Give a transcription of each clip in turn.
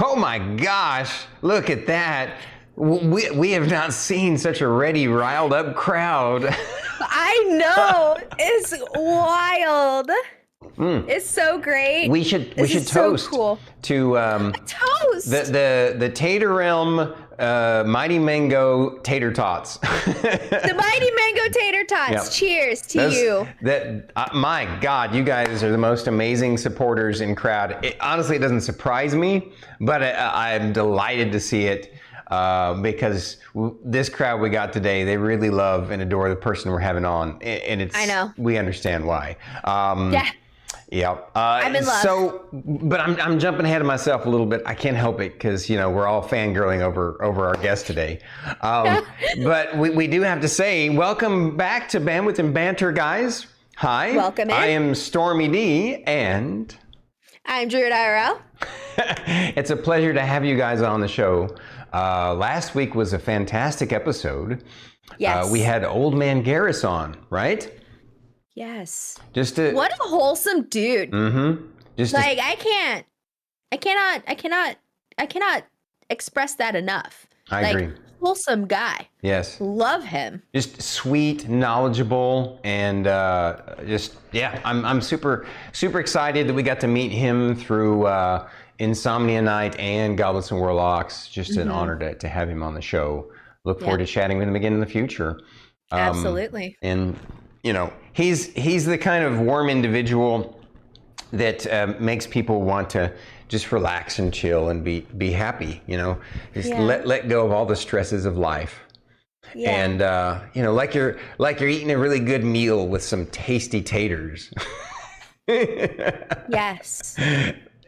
Oh my gosh, look at that. We have not seen such a ready, riled up crowd. I know. It's wild. It's so great. We should toast so cool. to Toast. the Tater Realm Mighty Mango Tater Tots. The Mighty Mango Tater Tots. Yep. Cheers to you. My God, you guys are the most amazing supporters in crowd. Honestly, it doesn't surprise me, but I'm delighted to see it because this crowd we got today, they really love and adore the person we're having on, and I know. We understand why. Yeah. Yeah. I'm in love. So, but I'm jumping ahead of myself a little bit. I can't help it because, we're all fangirling over our guest today. But we do have to say, welcome back to Bandwidth and Banter, guys. Hi. Welcome in. I am Stormy D, and I'm Druid IRL. It's a pleasure to have you guys on the show. Last week was a fantastic episode. Yes. We had Old Man Garrus on, right? Yes. What a wholesome dude. Mm-hmm. I cannot express that enough. I agree. Wholesome guy. Yes. Love him. Just sweet, knowledgeable, and I'm super excited that we got to meet him through Insomnia Night and Goblins and Warlocks. Just an honor to have him on the show. Look forward to chatting with him again in the future. Absolutely. And he's the kind of warm individual that makes people want to just relax and chill and be happy. Just let go of all the stresses of life. Yeah. And like you're eating a really good meal with some tasty taters. Yes.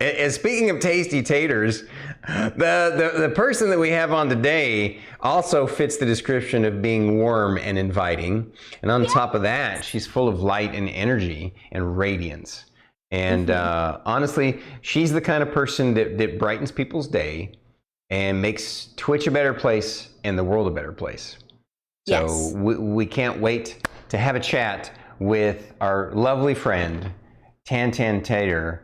And speaking of tasty taters, the person that we have on today also fits the description of being warm and inviting. And on top of that, she's full of light and energy and radiance. And honestly, she's the kind of person that brightens people's day and makes Twitch a better place and the world a better place. So we can't wait to have a chat with our lovely friend, TanTanTater,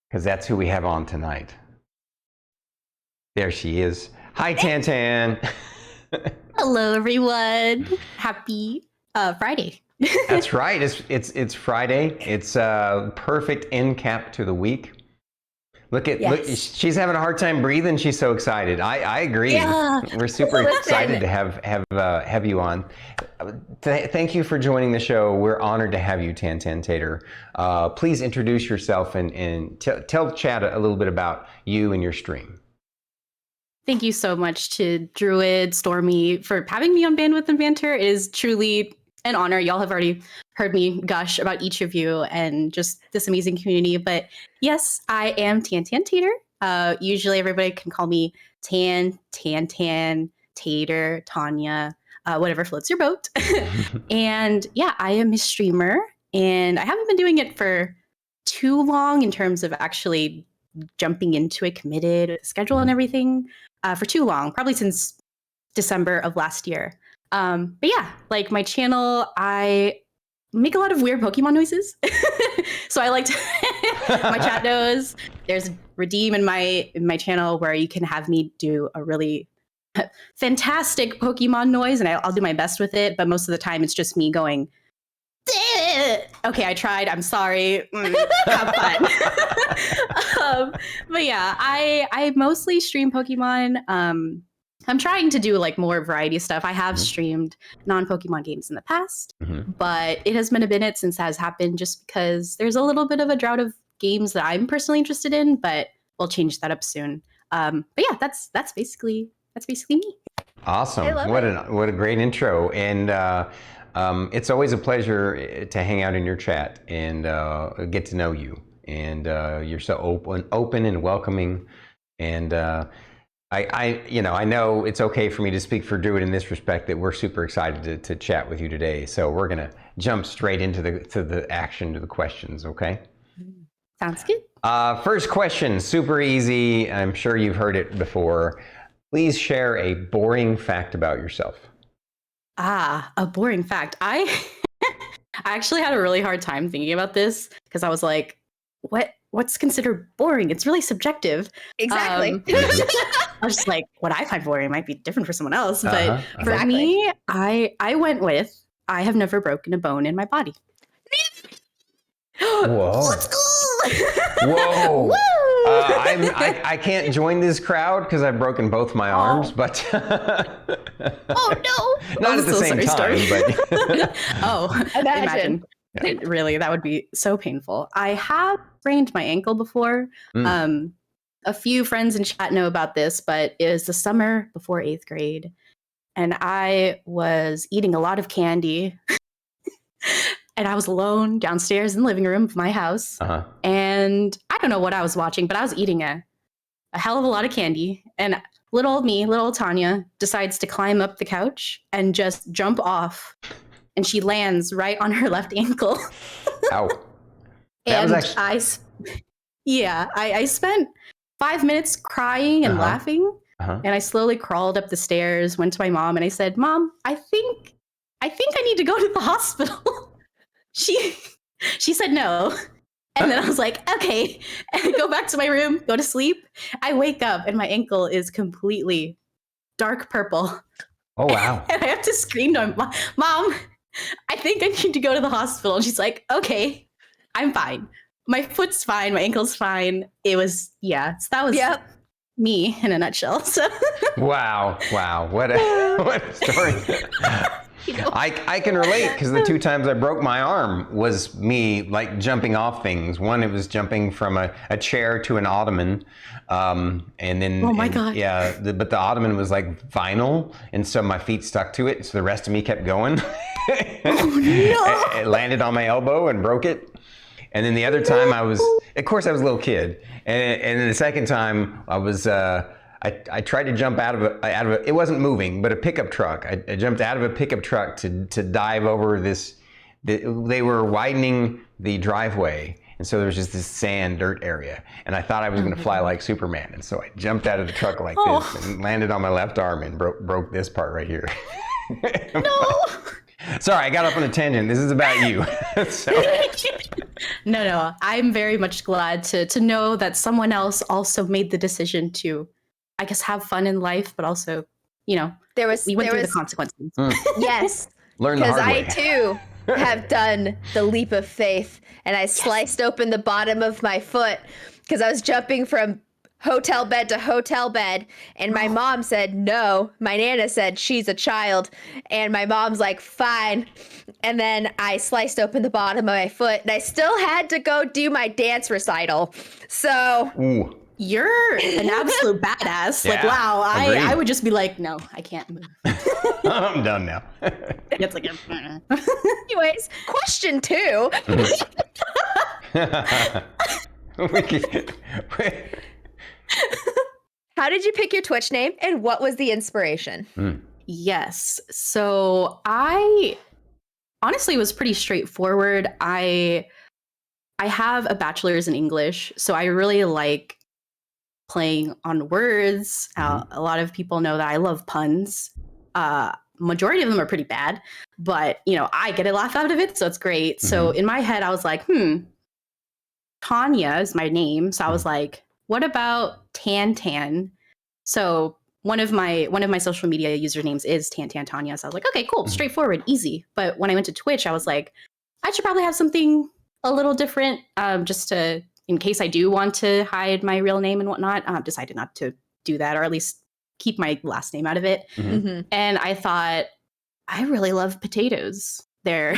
because that's who we have on tonight. There she is. Hi, Tantan. Hello, everyone. Happy Friday. That's right. It's Friday. It's a perfect end cap to the week. Look, she's having a hard time breathing. She's so excited. I agree. Yeah. We're super excited to have you on. Thank you for joining the show. We're honored to have you, TanTanTater. Please introduce yourself and tell chat a little bit about you and your stream. Thank you so much to Druid, Stormy, for having me on Bandwidth and Banter. It is truly an honor. Y'all have already heard me gush about each of you and just this amazing community. But yes, I am TanTanTater. Usually everybody can call me Tantan, Tater, Tanya, whatever floats your boat. And yeah, I am a streamer, and I haven't been doing it for too long in terms of actually jumping into it, committed schedule and everything for too long, probably since December of last year. But yeah, like my channel, I make a lot of weird Pokemon noises. So I like to, my chat knows there's Redeem in my channel where you can have me do a really fantastic Pokemon noise, and I'll do my best with it. But most of the time it's just me going, okay, I tried. I'm sorry. Have fun. But yeah, I mostly stream Pokemon. I'm trying to do like more variety of stuff. I have streamed non-Pokemon games in the past, but it has been a minute since that has happened just because there's a little bit of a drought of games that I'm personally interested in, but we'll change that up soon. But yeah, that's basically me. Awesome. What a great intro. And it's always a pleasure to hang out in your chat and get to know you. And you're so open and welcoming. And I know it's okay for me to speak for Druid in this respect, that we're super excited to chat with you today. So we're gonna jump straight into the action, to the questions. Okay. Sounds good. First question, super easy. I'm sure you've heard it before. Please share a boring fact about yourself. A boring fact. I actually had a really hard time thinking about this because I was like, what what's considered boring? It's really subjective. Exactly. I was just like, what I find boring might be different for someone else. But for Exactly. me, I went with, I have never broken a bone in my body. Whoa. Let's go! Whoa. Woo! I can't join this crowd because I've broken both my arms, but Oh no! not at the same time. But Oh, imagine. Really, that would be so painful. I have sprained my ankle before. A few friends in chat know about this, but it was the summer before 8th grade, and I was eating a lot of candy. And I was alone downstairs in the living room of my house. And I don't know what I was watching, but I was eating a hell of a lot of candy. And little old me, little old Tanya, decides to climb up the couch and just jump off. And she lands right on her left ankle. Ow. And I spent 5 minutes crying and laughing. And I slowly crawled up the stairs, went to my mom, and I said, Mom, I think I need to go to the hospital. She said no. And then I was like, okay. And I go back to my room, go to sleep. I wake up and my ankle is completely dark purple. Oh, wow. And I have to scream to my Mom, I think I need to go to the hospital. And she's like, okay, I'm fine. My foot's fine. My ankle's fine. It was, so that was me in a nutshell. So Wow. What a story. I can relate because the 2 times I broke my arm was me like jumping off things. One, it was jumping from a chair to an ottoman. And then, oh my God. Yeah, but the ottoman was like vinyl. And so my feet stuck to it. So the rest of me kept going. Oh, no. It landed on my elbow and broke it. And then the other time of course I was a little kid. And then the second time I was, I tried to jump out of a, it wasn't moving, but a pickup truck. I jumped out of a pickup truck to dive over this, they were widening the driveway. And so there was just this sand, dirt area. And I thought I was going to fly like Superman. And so I jumped out of the truck like this and landed on my left arm and broke this part right here. No. Sorry, I got off on a tangent. This is about you. No. I'm very much glad to know that someone else also made the decision to, I guess, have fun in life, but also, we went through the consequences. Yes. Learn the hard way. Because I too have done the leap of faith, and I sliced open the bottom of my foot because I was jumping from hotel bed to hotel bed, and my mom said no. My Nana said she's a child, and my mom's like, fine. And then I sliced open the bottom of my foot, and I still had to go do my dance recital. So Ooh. You're an absolute badass. Yeah, like, wow, agreed. I would just be like, no, I can't move. I'm done now. It's like, anyways, question 2. How did you pick your Twitch name, and what was the inspiration? Yes. So I honestly was pretty straightforward. I have a bachelor's in English, so I really like playing on words. A lot of people know that I love puns. Majority of them are pretty bad, but I get a laugh out of it, so it's great. So in my head, I was like, Tanya is my name, so I was like, what about Tan? So one of my social media usernames is TanTanTanya. So I was like, okay, cool, straightforward, easy. But when I went to Twitch, I was like, I should probably have something a little different, just to, in case I do want to hide my real name and whatnot. Decided not to do that, or at least keep my last name out of it. And I thought, I really love potatoes. They're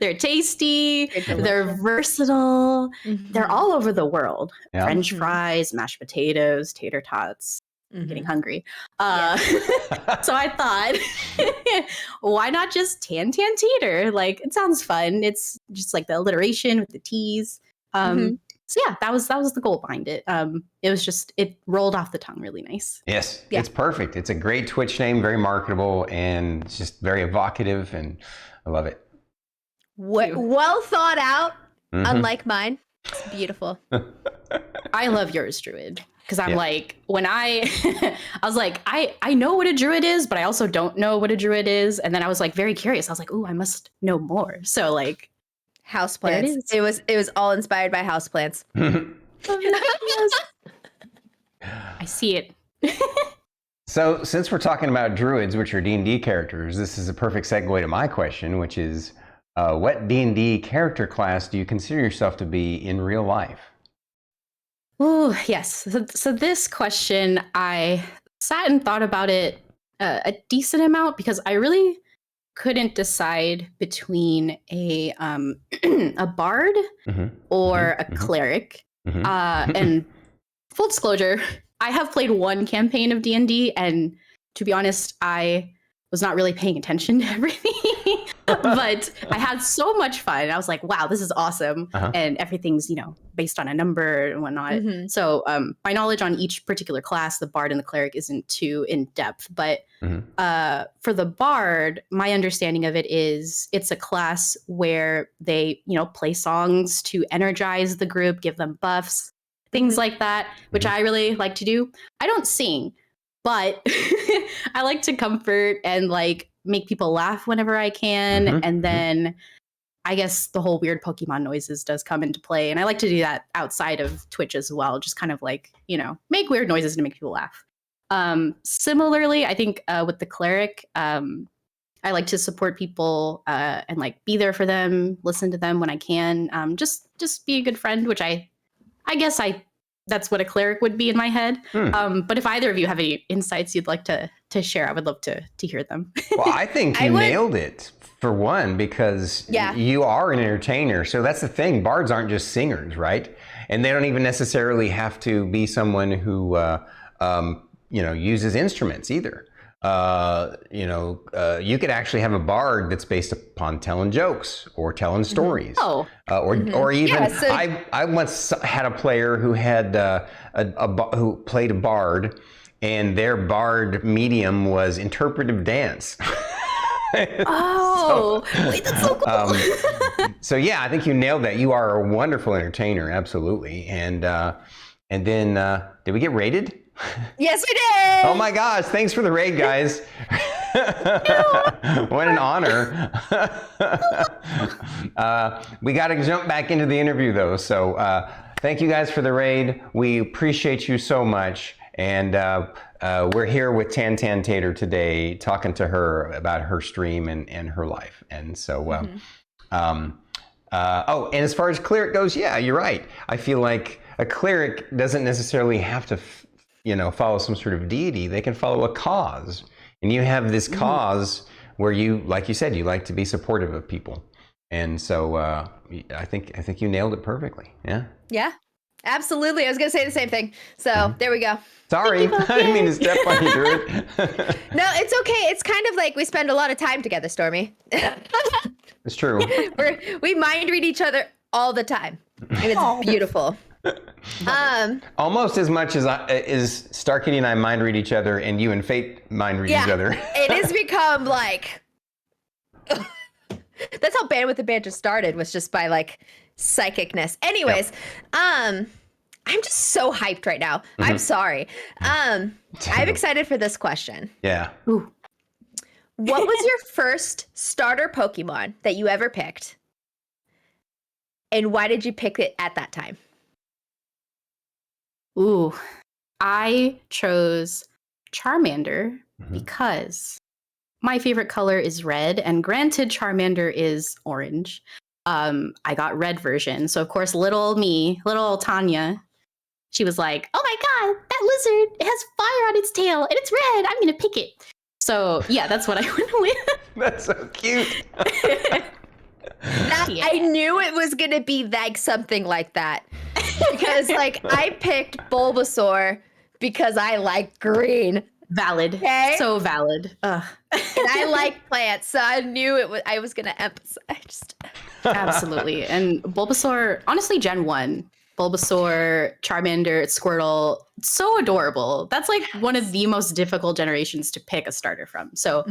they're tasty, they're versatile, they're all over the world. French fries, mashed potatoes, tater tots. I'm getting hungry. So I thought, why not just TanTanTater? Like, it sounds fun. It's just like the alliteration with the T's. So yeah, that was the goal behind it. It was just, it rolled off the tongue really nice. Yes, it's perfect. It's a great Twitch name, very marketable, and it's just very evocative, and I love it. Well thought out, unlike mine. It's beautiful. I love yours, Druid. Because I'm like, when I was like, I know what a druid is, but I also don't know what a druid is. And then I was like very curious. I was like, ooh, I must know more. So like, Houseplants. is. It was all inspired by houseplants. Yes. I see it. So, since we're talking about druids, which are D&D characters, this is a perfect segue to my question, which is, what D&D character class do you consider yourself to be in real life? Oh, yes. So this question, I sat and thought about it a decent amount because I really couldn't decide between a a bard or a cleric. And full disclosure, I have played one campaign of D&D, and to be honest, I was not really paying attention to everything. But I had so much fun. I was like, wow, this is awesome. And everything's, based on a number and whatnot. Mhm. So my knowledge on each particular class, the bard and the cleric, isn't too in depth. But for the bard, my understanding of it is it's a class where they, play songs to energize the group, give them buffs, things like that, which I really like to do. I don't sing, but I like to comfort and make people laugh whenever I can. And then I guess the whole weird Pokemon noises does come into play. And I like to do that outside of Twitch as well. Just kind of make weird noises to make people laugh. Similarly, I think with the cleric, I like to support people and be there for them, listen to them when I can. Just be a good friend, which I guess that's what a cleric would be in my head. But if either of you have any insights you'd like to share, I would love to hear them. Well, I think you nailed it, for one, because you are an entertainer. So that's the thing. Bards aren't just singers, right? And they don't even necessarily have to be someone who, uses instruments either. You could actually have a bard that's based upon telling jokes or telling stories. Or even I once had a player who had who played a bard, and their bard medium was interpretive dance. Wait, that's so cool. So yeah, I think you nailed that. You are a wonderful entertainer, absolutely. And then did we get rated? Yes, we did. Oh my gosh, thanks for the raid, guys. What an honor. We got to jump back into the interview though. So thank you guys for the raid. We appreciate you so much. And we're here with TanTanTater today, talking to her about her stream and her life. And so, and as far as cleric goes, yeah, you're right. I feel like a cleric doesn't necessarily have to follow some sort of deity. They can follow a cause. And you have this cause where you, like you said, you like to be supportive of people. And so I think you nailed it perfectly. Yeah. Yeah, absolutely. I was going to say the same thing. So there we go. Sorry, I didn't mean to step on you, Druid. No, it's okay. It's kind of like we spend a lot of time together, Stormy. It's true. We mind read each other all the time. And it's beautiful. Almost as much as Star Kitty and I mind read each other, and you and Fate mind read each other. It has become that's how Bandwidth and Banter started, was just by psychicness. Anyways, I'm just so hyped right now. I'm sorry. I'm excited for this question. Yeah. Ooh. What was your first starter Pokemon that you ever picked? And why did you pick it at that time? Ooh, I chose Charmander because my favorite color is red, and granted, Charmander is orange. I got red version, so of course, little Tanya, she was like, "Oh my god, that lizard! It has fire on its tail, and it's red. I'm gonna pick it." So yeah, that's what I went with. That's so cute. I knew it was gonna be something like that. Because I picked Bulbasaur because I like green. Valid. Okay? So valid. And I like plants, so I knew I was gonna emphasize. Absolutely. And Bulbasaur, honestly, Gen 1, Bulbasaur, Charmander, Squirtle, so adorable. That's one of the most difficult generations to pick a starter from. So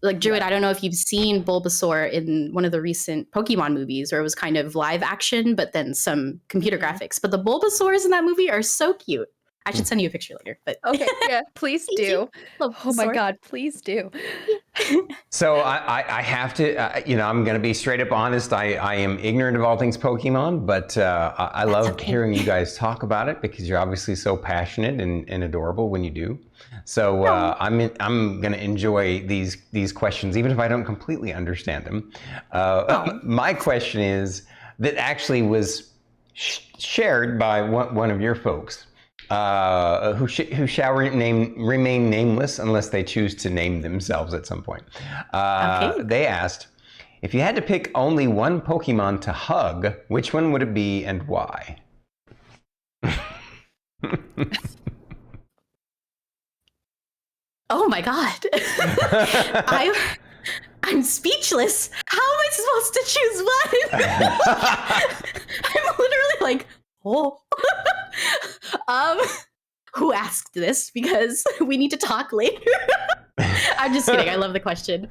Druid, I don't know if you've seen Bulbasaur in one of the recent Pokemon movies, where it was kind of live action, but then some computer graphics. But the Bulbasaurs in that movie are so cute. I should send you a picture later. But Okay, yeah, please do. Oh my god, please do. So I have to, I'm going to be straight up honest. I am ignorant of all things Pokemon, but I love hearing you guys talk about it because you're obviously so passionate and adorable when you do. So I'm going to enjoy these questions, even if I don't completely understand them. My question is that actually was shared by one of your folks. Who shall remain nameless unless they choose to name themselves at some point. They asked, if you had to pick only one Pokemon to hug, which one would it be and why? Oh my God. I'm speechless. How am I supposed to choose one? I'm literally like, oh. Who asked this? Because we need to talk later. I'm just kidding. I love the question.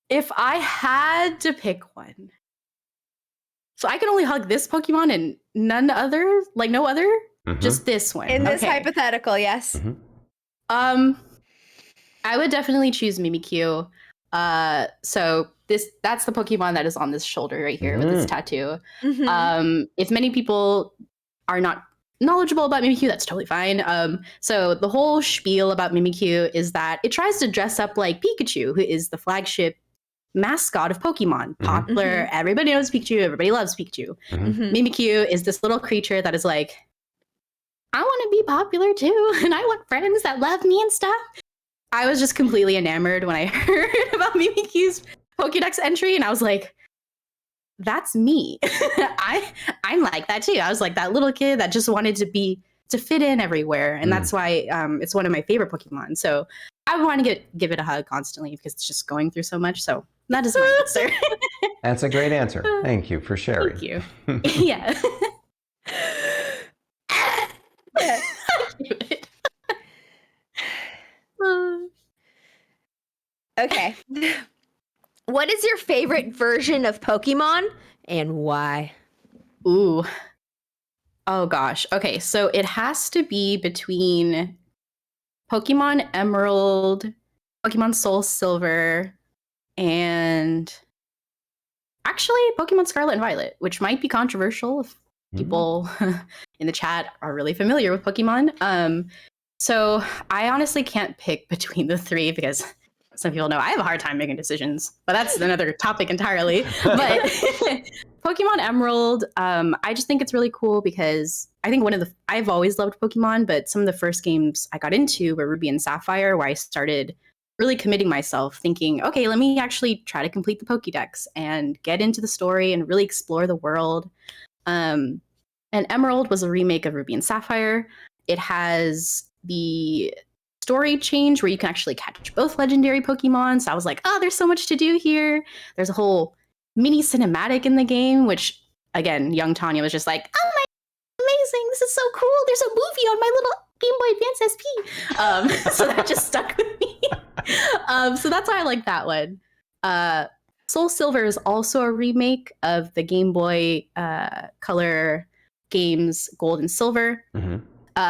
If I had to pick one, so I can only hug this Pokemon and none other, like no other, just this one. In this hypothetical, yes. I would definitely choose Mimikyu. So that's the Pokemon that is on this shoulder right here with this tattoo. If many people are not knowledgeable about Mimikyu, that's totally fine. So the whole spiel about Mimikyu is that it tries to dress up like Pikachu, who is the flagship mascot of Pokemon. Popular, everybody knows Pikachu, everybody loves Pikachu. Mimikyu is this little creature that is like, I want to be popular too, and I want friends that love me and stuff. I was just completely enamored when I heard about Mimikyu's Pokédex entry, and I was like, that's me. I'm like that too. I was like that little kid that just wanted to fit in everywhere, and that's why it's one of my favorite Pokemon. So I would want to give it a hug constantly because it's just going through so much. So that is my answer. That's a great answer. Thank you for sharing. Thank you. Yeah. Okay. What is your favorite version of Pokemon and why? Ooh. Oh gosh. Okay, so it has to be between Pokemon Emerald, Pokemon Soul Silver, and actually Pokemon Scarlet and Violet, which might be controversial if people in the chat are really familiar with Pokemon. So I honestly can't pick between the three because some people know I have a hard time making decisions, but that's another topic entirely. But Pokemon Emerald, I just think it's really cool because I think I've always loved Pokemon, but some of the first games I got into were Ruby and Sapphire, where I started really committing myself thinking, okay, let me actually try to complete the Pokédex and get into the story and really explore the world. And Emerald was a remake of Ruby and Sapphire. It has the story change where you can actually catch both legendary Pokemon. So I was like, oh, there's so much to do here. There's a whole mini cinematic in the game, which again, young Tanya was just like, oh my, amazing. This is so cool. There's a movie on my little Game Boy Advance SP. So that just stuck with me. So that's why I like that one. Soul Silver is also a remake of the Game Boy Color games Gold and Silver.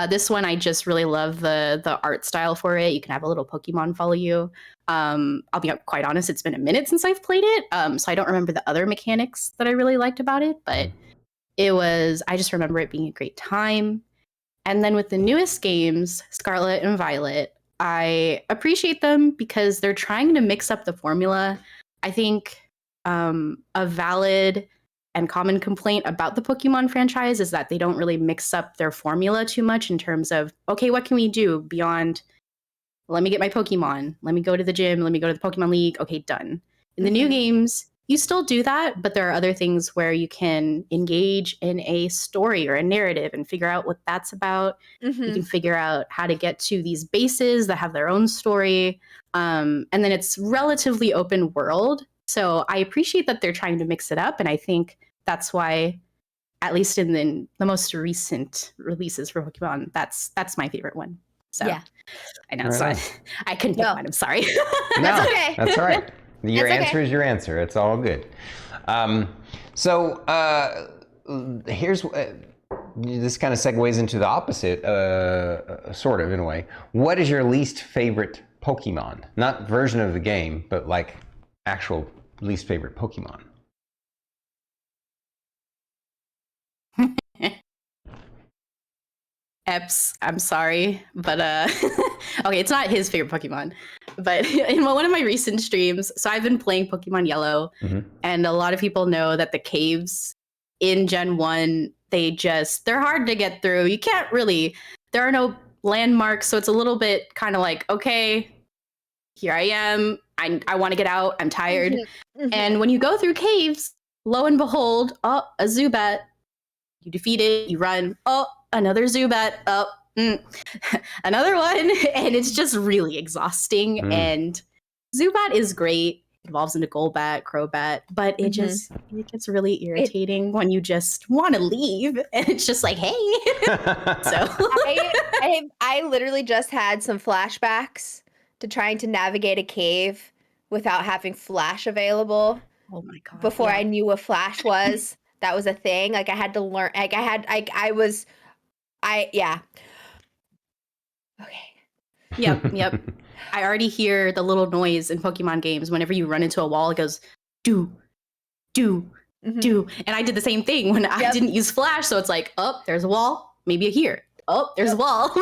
This one, I just really love the art style for it. You can have a little Pokemon follow you. I'll be quite honest, it's been a minute since I've played it, so I don't remember the other mechanics that I really liked about it, but I just remember it being a great time. And then with the newest games, Scarlet and Violet, I appreciate them because they're trying to mix up the formula. I think a valid and common complaint about the Pokemon franchise is that they don't really mix up their formula too much in terms of, okay, what can we do beyond, let me get my Pokemon, let me go to the gym, let me go to the Pokemon League, okay, done. In the new games, you still do that, but there are other things where you can engage in a story or a narrative and figure out what that's about. You can figure out how to get to these bases that have their own story. And then it's relatively open world. So I appreciate that they're trying to mix it up. And I think that's why, at least in the most recent releases for Pokemon, that's my favorite one. So yeah. I know. Right so I couldn't pick one. I'm sorry. That's okay. That's all right. Your That's answer okay. is your answer. It's all good. So here's this kind of segues into the opposite, sort of in a way. What is your least favorite Pokemon? Not version of the game, but like actual least favorite Pokemon. Eps, I'm sorry, but okay, it's not his favorite Pokemon, but in one of my recent streams, so I've been playing Pokemon Yellow, and a lot of people know that the caves in Gen 1, they're hard to get through. You can't really, there are no landmarks, so it's a little bit kind of like, okay, here I am, I want to get out, I'm tired. And when you go through caves, lo and behold, oh, a Zubat, you defeat it, you run, oh, another Zubat, oh, another one, and it's just really exhausting. And Zubat is great, it evolves into Golbat, Crobat, but it gets really irritating when you just want to leave, and it's just like, hey. So I literally just had some flashbacks to trying to navigate a cave without having flash available. Oh my god! Before I knew what flash was, that was a thing. Like I had to learn. Like yeah. Okay. Yep. I already hear the little noise in Pokemon games whenever you run into a wall. It goes do, do, do, and I did the same thing when I didn't use flash. So it's like, oh, there's a wall. Maybe here. Oh, there's a wall.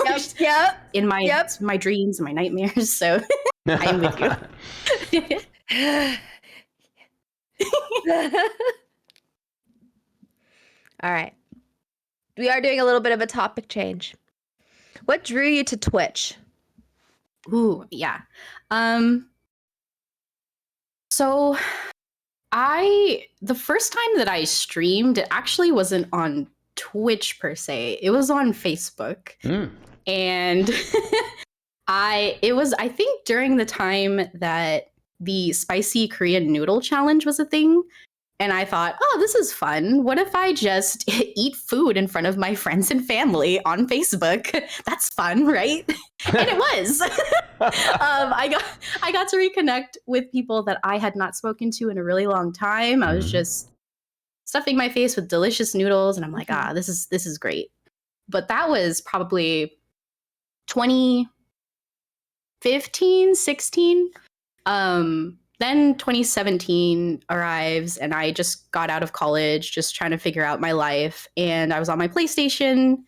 In my dreams and my nightmares. So I'm with you. All right. We are doing a little bit of a topic change. What drew you to Twitch? Ooh, yeah. So the first time that I streamed, it actually wasn't on Twitch per se. It was on Facebook. And I think during the time that the spicy Korean noodle challenge was a thing. And I thought, oh, this is fun. What if I just eat food in front of my friends and family on Facebook? That's fun, right? And it was. I got to reconnect with people that I had not spoken to in a really long time. I was just stuffing my face with delicious noodles, and I'm like, this is great. But that was probably 2015, 16. Then 2017 arrives, and I just got out of college, just trying to figure out my life. And I was on my PlayStation,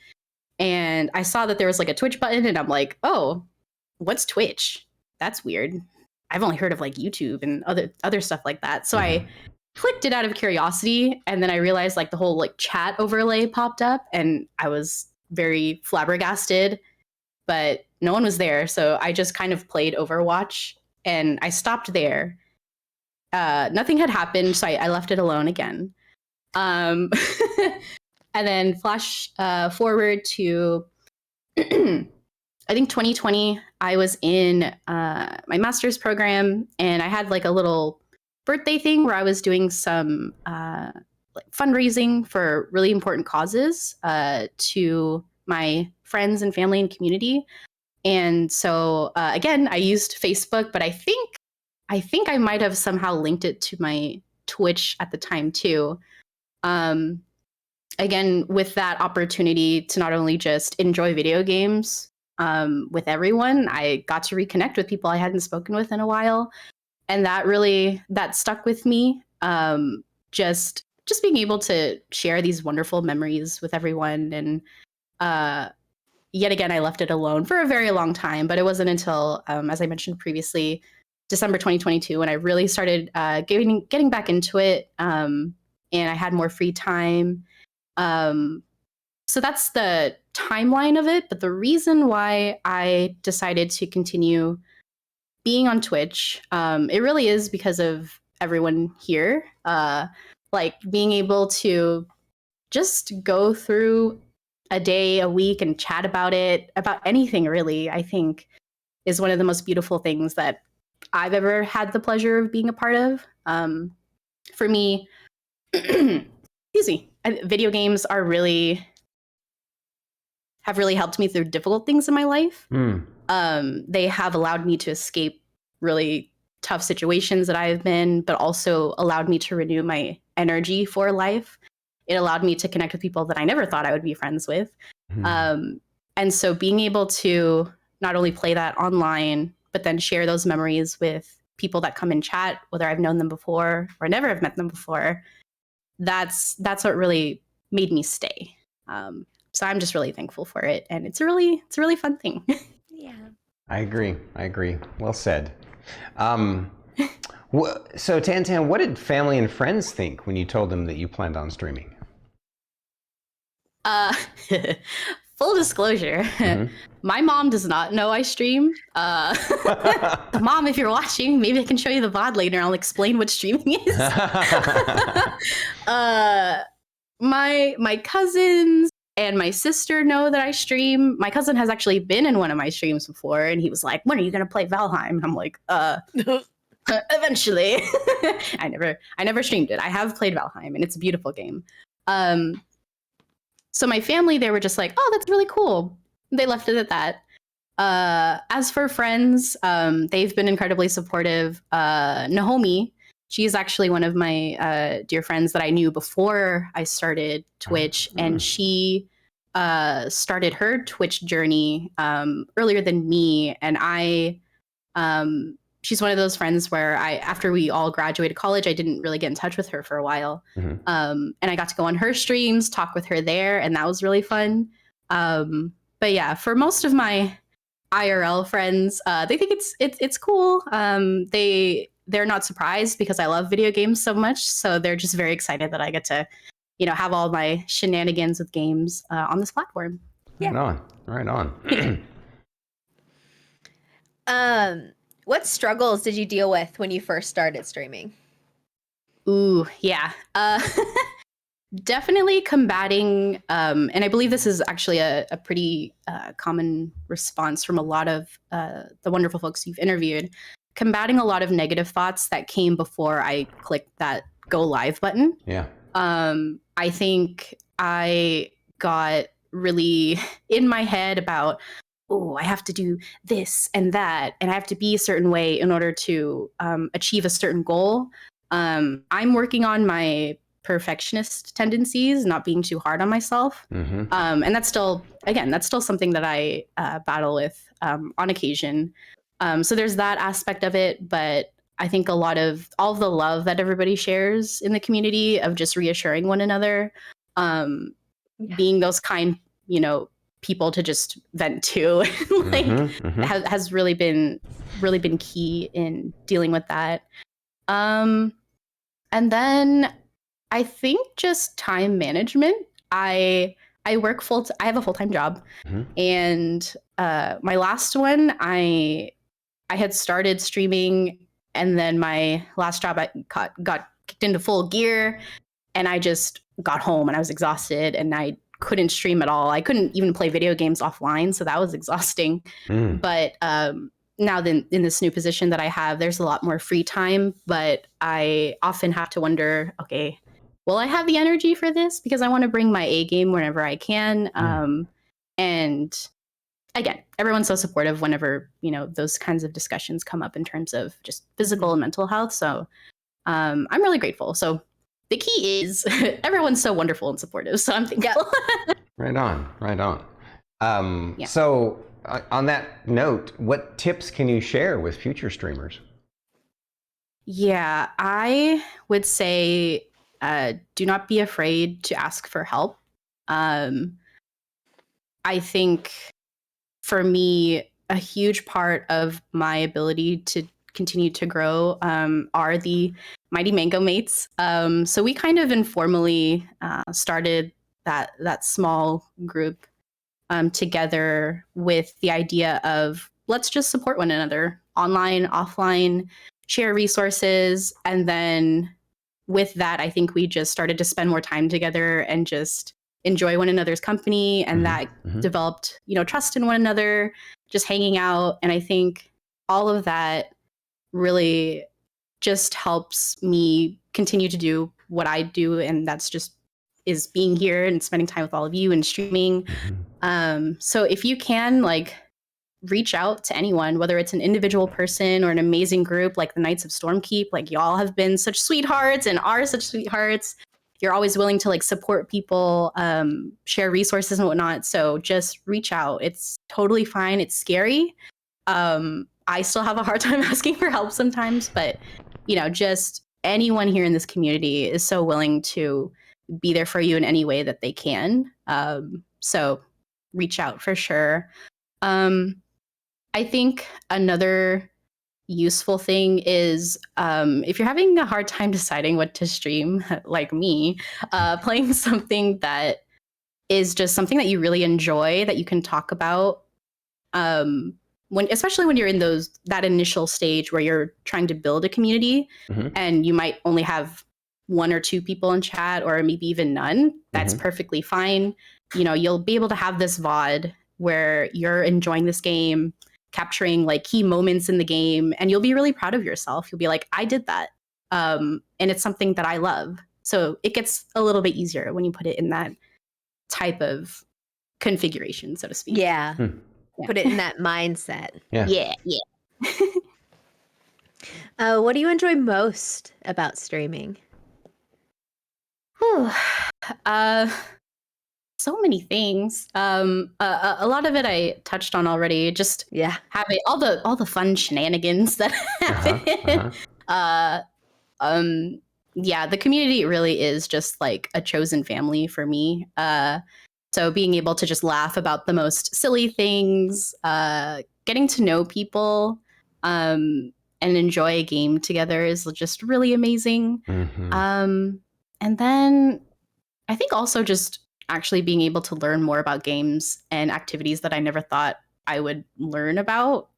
and I saw that there was like a Twitch button, and I'm like, oh, what's Twitch? That's weird. I've only heard of like YouTube and other stuff like that. So I clicked it out of curiosity, and then I realized like the whole like chat overlay popped up, and I was very flabbergasted, but no one was there. So I just kind of played Overwatch, and I stopped there. Nothing had happened, so I left it alone again. And then flash forward to, I think 2020, I was in my master's program, and I had like a little birthday thing where I was doing some like fundraising for really important causes to my friends and family and community. And so again, I used Facebook, but I think I might have somehow linked it to my Twitch at the time too. Again, with that opportunity to not only just enjoy video games with everyone, I got to reconnect with people I hadn't spoken with in a while. And that stuck with me. Just being able to share these wonderful memories with everyone. And yet again, I left it alone for a very long time, but it wasn't until, as I mentioned previously, December 2022, when I really started getting back into it, and I had more free time. So that's the timeline of it. But the reason why I decided to continue being on Twitch, it really is because of everyone here. Like being able to just go through a day, a week, and chat about anything really, I think is one of the most beautiful things that I've ever had the pleasure of being a part of. For me, excuse me, video games have really helped me through difficult things in my life. They have allowed me to escape really tough situations that I've been, but also allowed me to renew my energy for life. it allowed me to connect with people that I never thought I would be friends with. And so being able to not only play that online, but then share those memories with people that come in chat, whether I've known them before or never have met them before, that's what really made me stay. So I'm just really thankful for it, and it's a really fun thing. Yeah. I agree. Well said. So Tan, what did family and friends think when you told them that you planned on streaming? Full disclosure, my mom does not know I stream. Mom, if you're watching, maybe I can show you the VOD later. I'll explain what streaming is. My cousins and my sister know that I stream. My cousin has actually been in one of my streams before, and he was like, "When are you gonna play Valheim?" And I'm like, eventually. I never streamed it. I have played Valheim, and it's a beautiful game. So my family, they were just like, "Oh, that's really cool." They left it at that. As for friends, they've been incredibly supportive. Naomi, she's actually one of my dear friends that I knew before I started Twitch, and she started her Twitch journey earlier than me. And she's one of those friends where after we all graduated college, I didn't really get in touch with her for a while. And I got to go on her streams, talk with her there, and that was really fun. But yeah, for most of my IRL friends, they think it's cool. They're not surprised because I love video games so much, so they're just very excited that I get to, have all my shenanigans with games on this platform. Yeah. Right on. What struggles did you deal with when you first started streaming? Ooh, yeah. Definitely combating, and I believe this is actually a pretty common response from a lot of the wonderful folks you've interviewed, combating a lot of negative thoughts that came before I clicked that go live button. Yeah. I think I got really in my head about, oh, I have to do this and that, and I have to be a certain way in order to achieve a certain goal. I'm working on my perfectionist tendencies, not being too hard on myself. And that's still something that I battle with on occasion. So there's that aspect of it, but I think all of the love that everybody shares in the community of just reassuring one another, being those kind, people to just vent to, has really been key in dealing with that. And then I think just time management. I work I have a full-time job, and my last one, I had started streaming, and then my last job I got kicked into full gear, and I just got home and I was exhausted and I couldn't stream at all. I couldn't even play video games offline, so that was exhausting. But now then, in this new position that I have, there's a lot more free time, but I often have to wonder, okay, will I have the energy for this? Because I want to bring my A game whenever I can. And again, everyone's so supportive whenever, those kinds of discussions come up in terms of just physical and mental health. So I'm really grateful. So the key is everyone's so wonderful and supportive. So I'm thankful. Right on. Yeah. So on that note, what tips can you share with future streamers? Yeah, I would say do not be afraid to ask for help. I think for me, a huge part of my ability to continue to grow are the Mighty Mango Mates. So we kind of informally started that small group together with the idea of let's just support one another online, offline, share resources. And then with that, I think we just started to spend more time together and just enjoy one another's company. And that developed, trust in one another, just hanging out. And I think all of that really just helps me continue to do what I do. And that's just is being here and spending time with all of you and streaming. So if you can, reach out to anyone, whether it's an individual person or an amazing group like the Knights of Stormkeep, y'all have been such sweethearts and are such sweethearts. you're always willing to like support people, share resources and whatnot. So just reach out. It's totally fine. It's scary. I still have a hard time asking for help sometimes, but just anyone here in this community is so willing to be there for you in any way that they can. So reach out for sure. I think another useful thing is if you're having a hard time deciding what to stream, like me, playing something that is just something that you really enjoy, that you can talk about, especially when you're in that initial stage where you're trying to build a community, and you might only have 1 or 2 people in chat, or maybe even none. That's perfectly fine. You'll be able to have this VOD where you're enjoying this game, capturing like key moments in the game, and you'll be really proud of yourself. You'll be like, I did that. And it's something that I love. So it gets a little bit easier when you put it in that type of configuration, so to speak. Yeah. Put it in that mindset. Yeah. What do you enjoy most about streaming? So many things. A lot of it I touched on already. Just having all the fun shenanigans that happen. The community really is just like a chosen family for me. So being able to just laugh about the most silly things, getting to know people, and enjoy a game together is just really amazing. And then I think also just actually being able to learn more about games and activities that I never thought I would learn about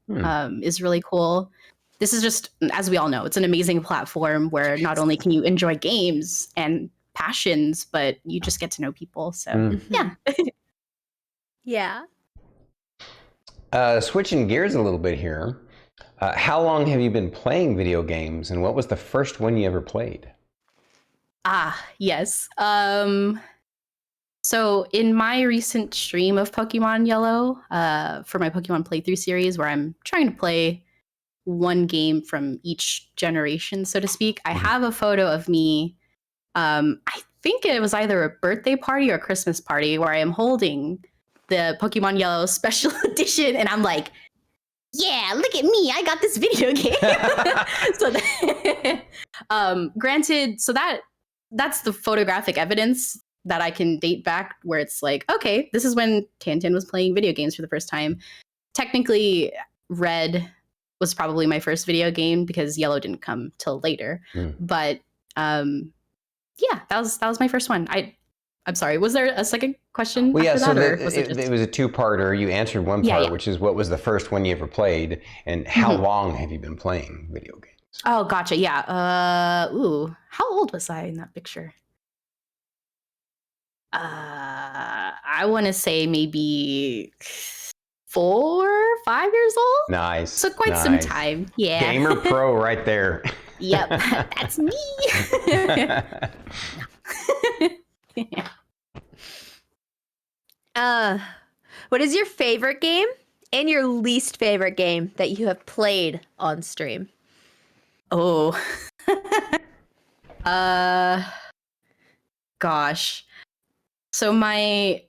is really cool. This is just, as we all know, it's an amazing platform where not only can you enjoy games and passions, but you just get to know people. So Yeah. Switching gears a little bit here. How long have you been playing video games, and what was the first one you ever played? Yes. So in my recent stream of Pokemon Yellow, for my Pokemon playthrough series, where I'm trying to play one game from each generation, so to speak, I have a photo of me. I think it was either a birthday party or a Christmas party where I am holding the Pokemon Yellow Special Edition, and I'm like, yeah, look at me, I got this video game. So granted, so that's the photographic evidence that I can date back, where it's like, okay, this is when Tantan was playing video games for the first time. Technically, Red was probably my first video game because Yellow didn't come till later. But that was my first one. I'm sorry, was there a second question? Well, yeah, so it was a two-parter. You answered one part, which is what was the first one you ever played, and how long have you been playing video games? Oh, gotcha. Yeah. How old was I in that picture? I want to say maybe 4 or 5 years old. Nice. So quite some time. Yeah. Gamer pro right there. Yep, that's me. What is your favorite game and your least favorite game that you have played on stream? Oh. Gosh. So my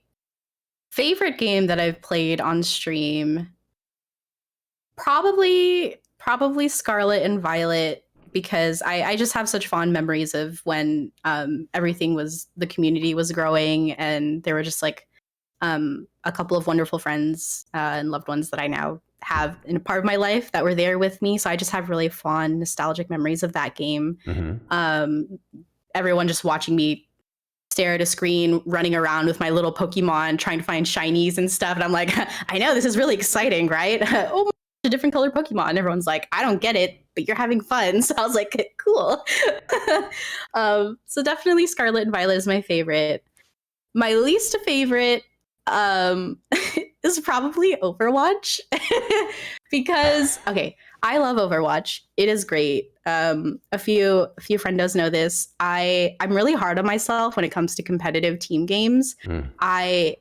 favorite game that I've played on stream, probably Scarlet and Violet, because I just have such fond memories of when the community was growing, and there were just like a couple of wonderful friends and loved ones that I now have in a part of my life that were there with me. So I just have really fond, nostalgic memories of that game. Everyone just watching me stare at a screen, running around with my little Pokemon, trying to find shinies and stuff. And I'm like, I know, this is really exciting, right? Oh, my gosh, a different colored Pokemon. And everyone's like, I don't get it, but you're having fun. So I was like, cool. So definitely Scarlet and Violet is my favorite. My least favorite is probably Overwatch. Because, okay, I love Overwatch. It is great. A few friendos know this. I'm really hard on myself when it comes to competitive team games. I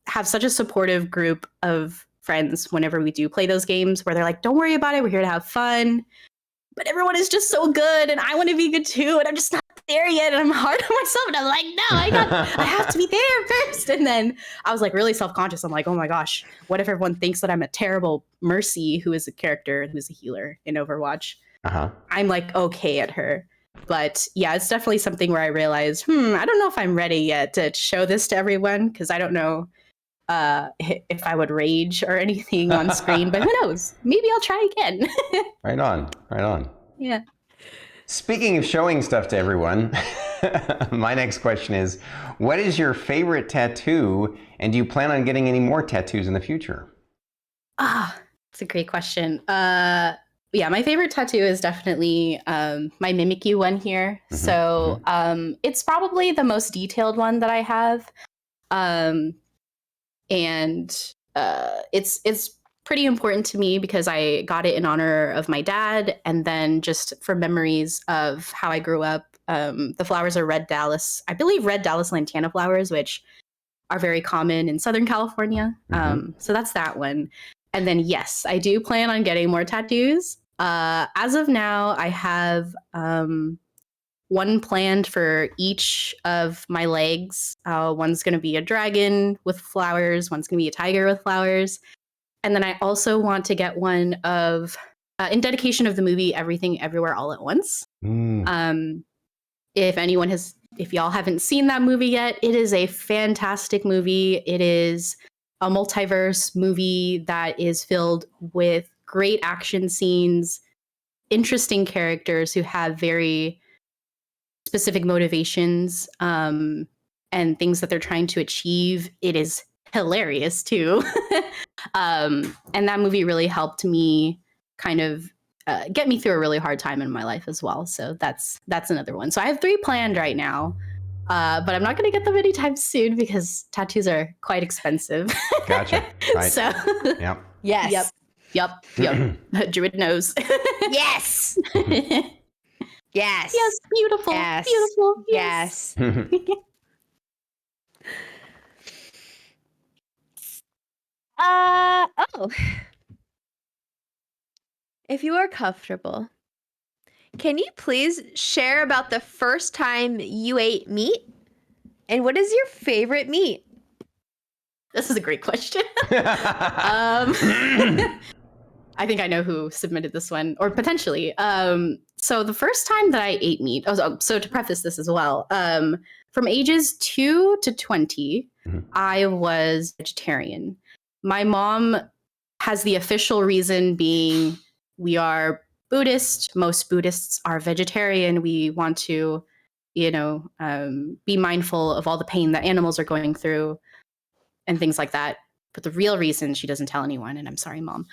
have such a supportive group of friends whenever we do play those games, where they're like, don't worry about it, we're here to have fun. But everyone is just so good, and I want to be good too, and I'm just not there yet. And I'm hard on myself. And I'm like, no, I have to be there first. And then I was like really self-conscious. I'm like, oh my gosh, what if everyone thinks that I'm a terrible Mercy, who is a character who's a healer in Overwatch? I'm like okay at her. But yeah, it's definitely something where I realized, I don't know if I'm ready yet to show this to everyone, because I don't know if I would rage or anything on screen, but who knows? Maybe I'll try again. Right on. Yeah. Speaking of showing stuff to everyone, my next question is, what is your favorite tattoo, and do you plan on getting any more tattoos in the future? It's a great question. Yeah, my favorite tattoo is definitely my Mimikyu one here. So it's probably the most detailed one that I have. And it's pretty important to me because I got it in honor of my dad, and then just for memories of how I grew up. The flowers are red Dallas lantana flowers, which are very common in Southern California. So that's that one. And then yes, I do plan on getting more tattoos. As of now, I have one planned for each of my legs. One's going to be a dragon with flowers. One's going to be a tiger with flowers. And then I also want to get one of, in dedication of the movie Everything Everywhere All at Once. If y'all haven't seen that movie yet, it is a fantastic movie. It is a multiverse movie that is filled with great action scenes, interesting characters who have very specific motivations and things that they're trying to achieve. It is hilarious too. And that movie really helped me kind of get me through a really hard time in my life as well. So that's another one. So I have 3 planned right now, but I'm not going to get them anytime soon because tattoos are quite expensive. Gotcha. Right. So Yep. Yes. Yep. Druid knows. Yes. Yes. Yes. Beautiful. Yes. Beautiful. Yes. Oh. If you are comfortable, can you please share about the first time you ate meat? And what is your favorite meat? This is a great question. I think I know who submitted this one, or potentially. So the first time that I ate meat, so to preface this as well, from ages 2 to 20, I was vegetarian. My mom has the official reason being we are Buddhist. Most Buddhists are vegetarian. We want to, be mindful of all the pain that animals are going through and things like that. But the real reason she doesn't tell anyone, and I'm sorry, Mom,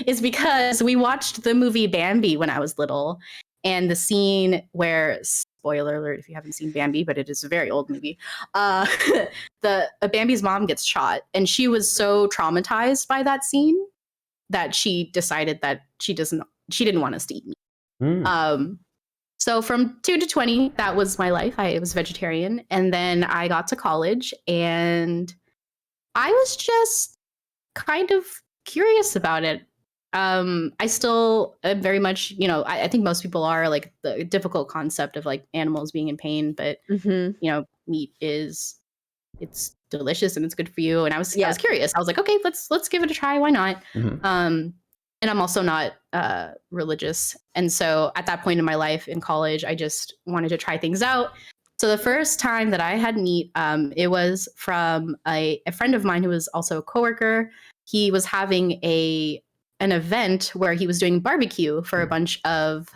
is because we watched the movie Bambi when I was little. And the scene where, spoiler alert if you haven't seen Bambi, but it is a very old movie, Bambi's mom gets shot. And she was so traumatized by that scene that she decided that she didn't want us to eat meat. So from 2 to 20, that was my life. I was vegetarian. And then I got to college and I was just kind of curious about it. I still am very much, I think most people are, like, the difficult concept of like animals being in pain, but meat it's delicious and it's good for you. And I was curious. I was like, okay, let's give it a try. Why not? And I'm also not religious. And so at that point in my life in college, I just wanted to try things out. So the first time that I had meat, it was from a friend of mine who was also a coworker. He was having an event where he was doing barbecue for a bunch of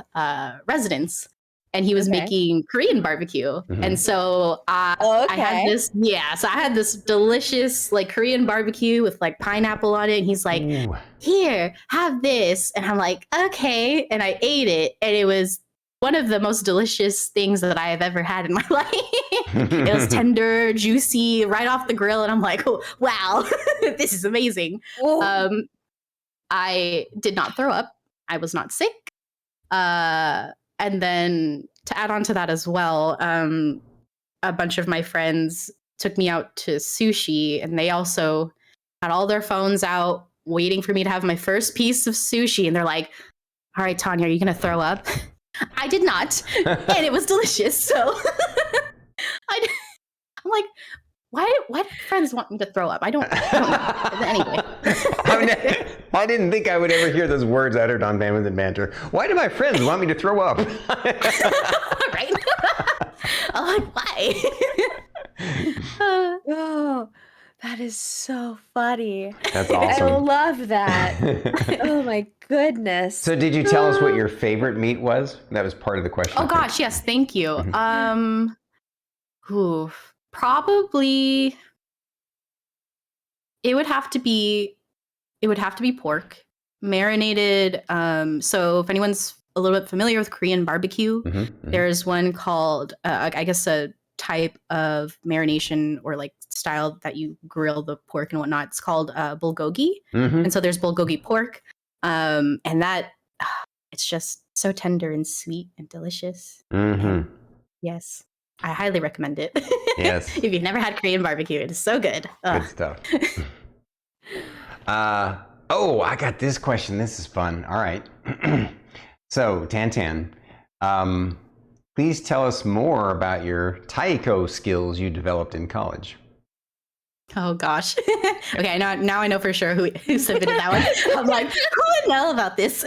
residents, and he was making Korean barbecue. And so I had this, so I had this delicious like Korean barbecue with like pineapple on it. And he's like, here, have this. And I'm like, okay. And I ate it, and it was one of the most delicious things that I have ever had in my life. It was tender, juicy, right off the grill. And I'm like, oh, wow, this is amazing. I did not throw up. I was not sick. And then to add on to that as well, a bunch of my friends took me out to sushi, and they also had all their phones out waiting for me to have my first piece of sushi. And they're like, all right, Tanya, are you going to throw up? I did not, and it was delicious. So I'm like, why do friends want me to throw up? I don't know. Anyway. I didn't think I would ever hear those words uttered on Bandwidth and Banter. Why do my friends want me to throw up? Right? I'm like, why? Oh, that is so funny. That's I awesome. love that. Oh my goodness. So did you tell us what your favorite meat was? That was part of the question. Oh gosh, yes, thank you. Probably it would have to be pork marinated. So if anyone's a little bit familiar with Korean barbecue, there's one called I guess a type of marination or like style that you grill the pork and whatnot. It's called bulgogi. And so there's bulgogi pork, and that it's just so tender and sweet and delicious. And yes, I highly recommend it. Yes. If you've never had Korean barbecue, it is so good. Good stuff. Oh, I got this question. This is fun. All right. So, Tantan, please tell us more about your taiko skills you developed in college. Oh gosh. Okay, now I know for sure who submitted that one. I'm like, who would know about this?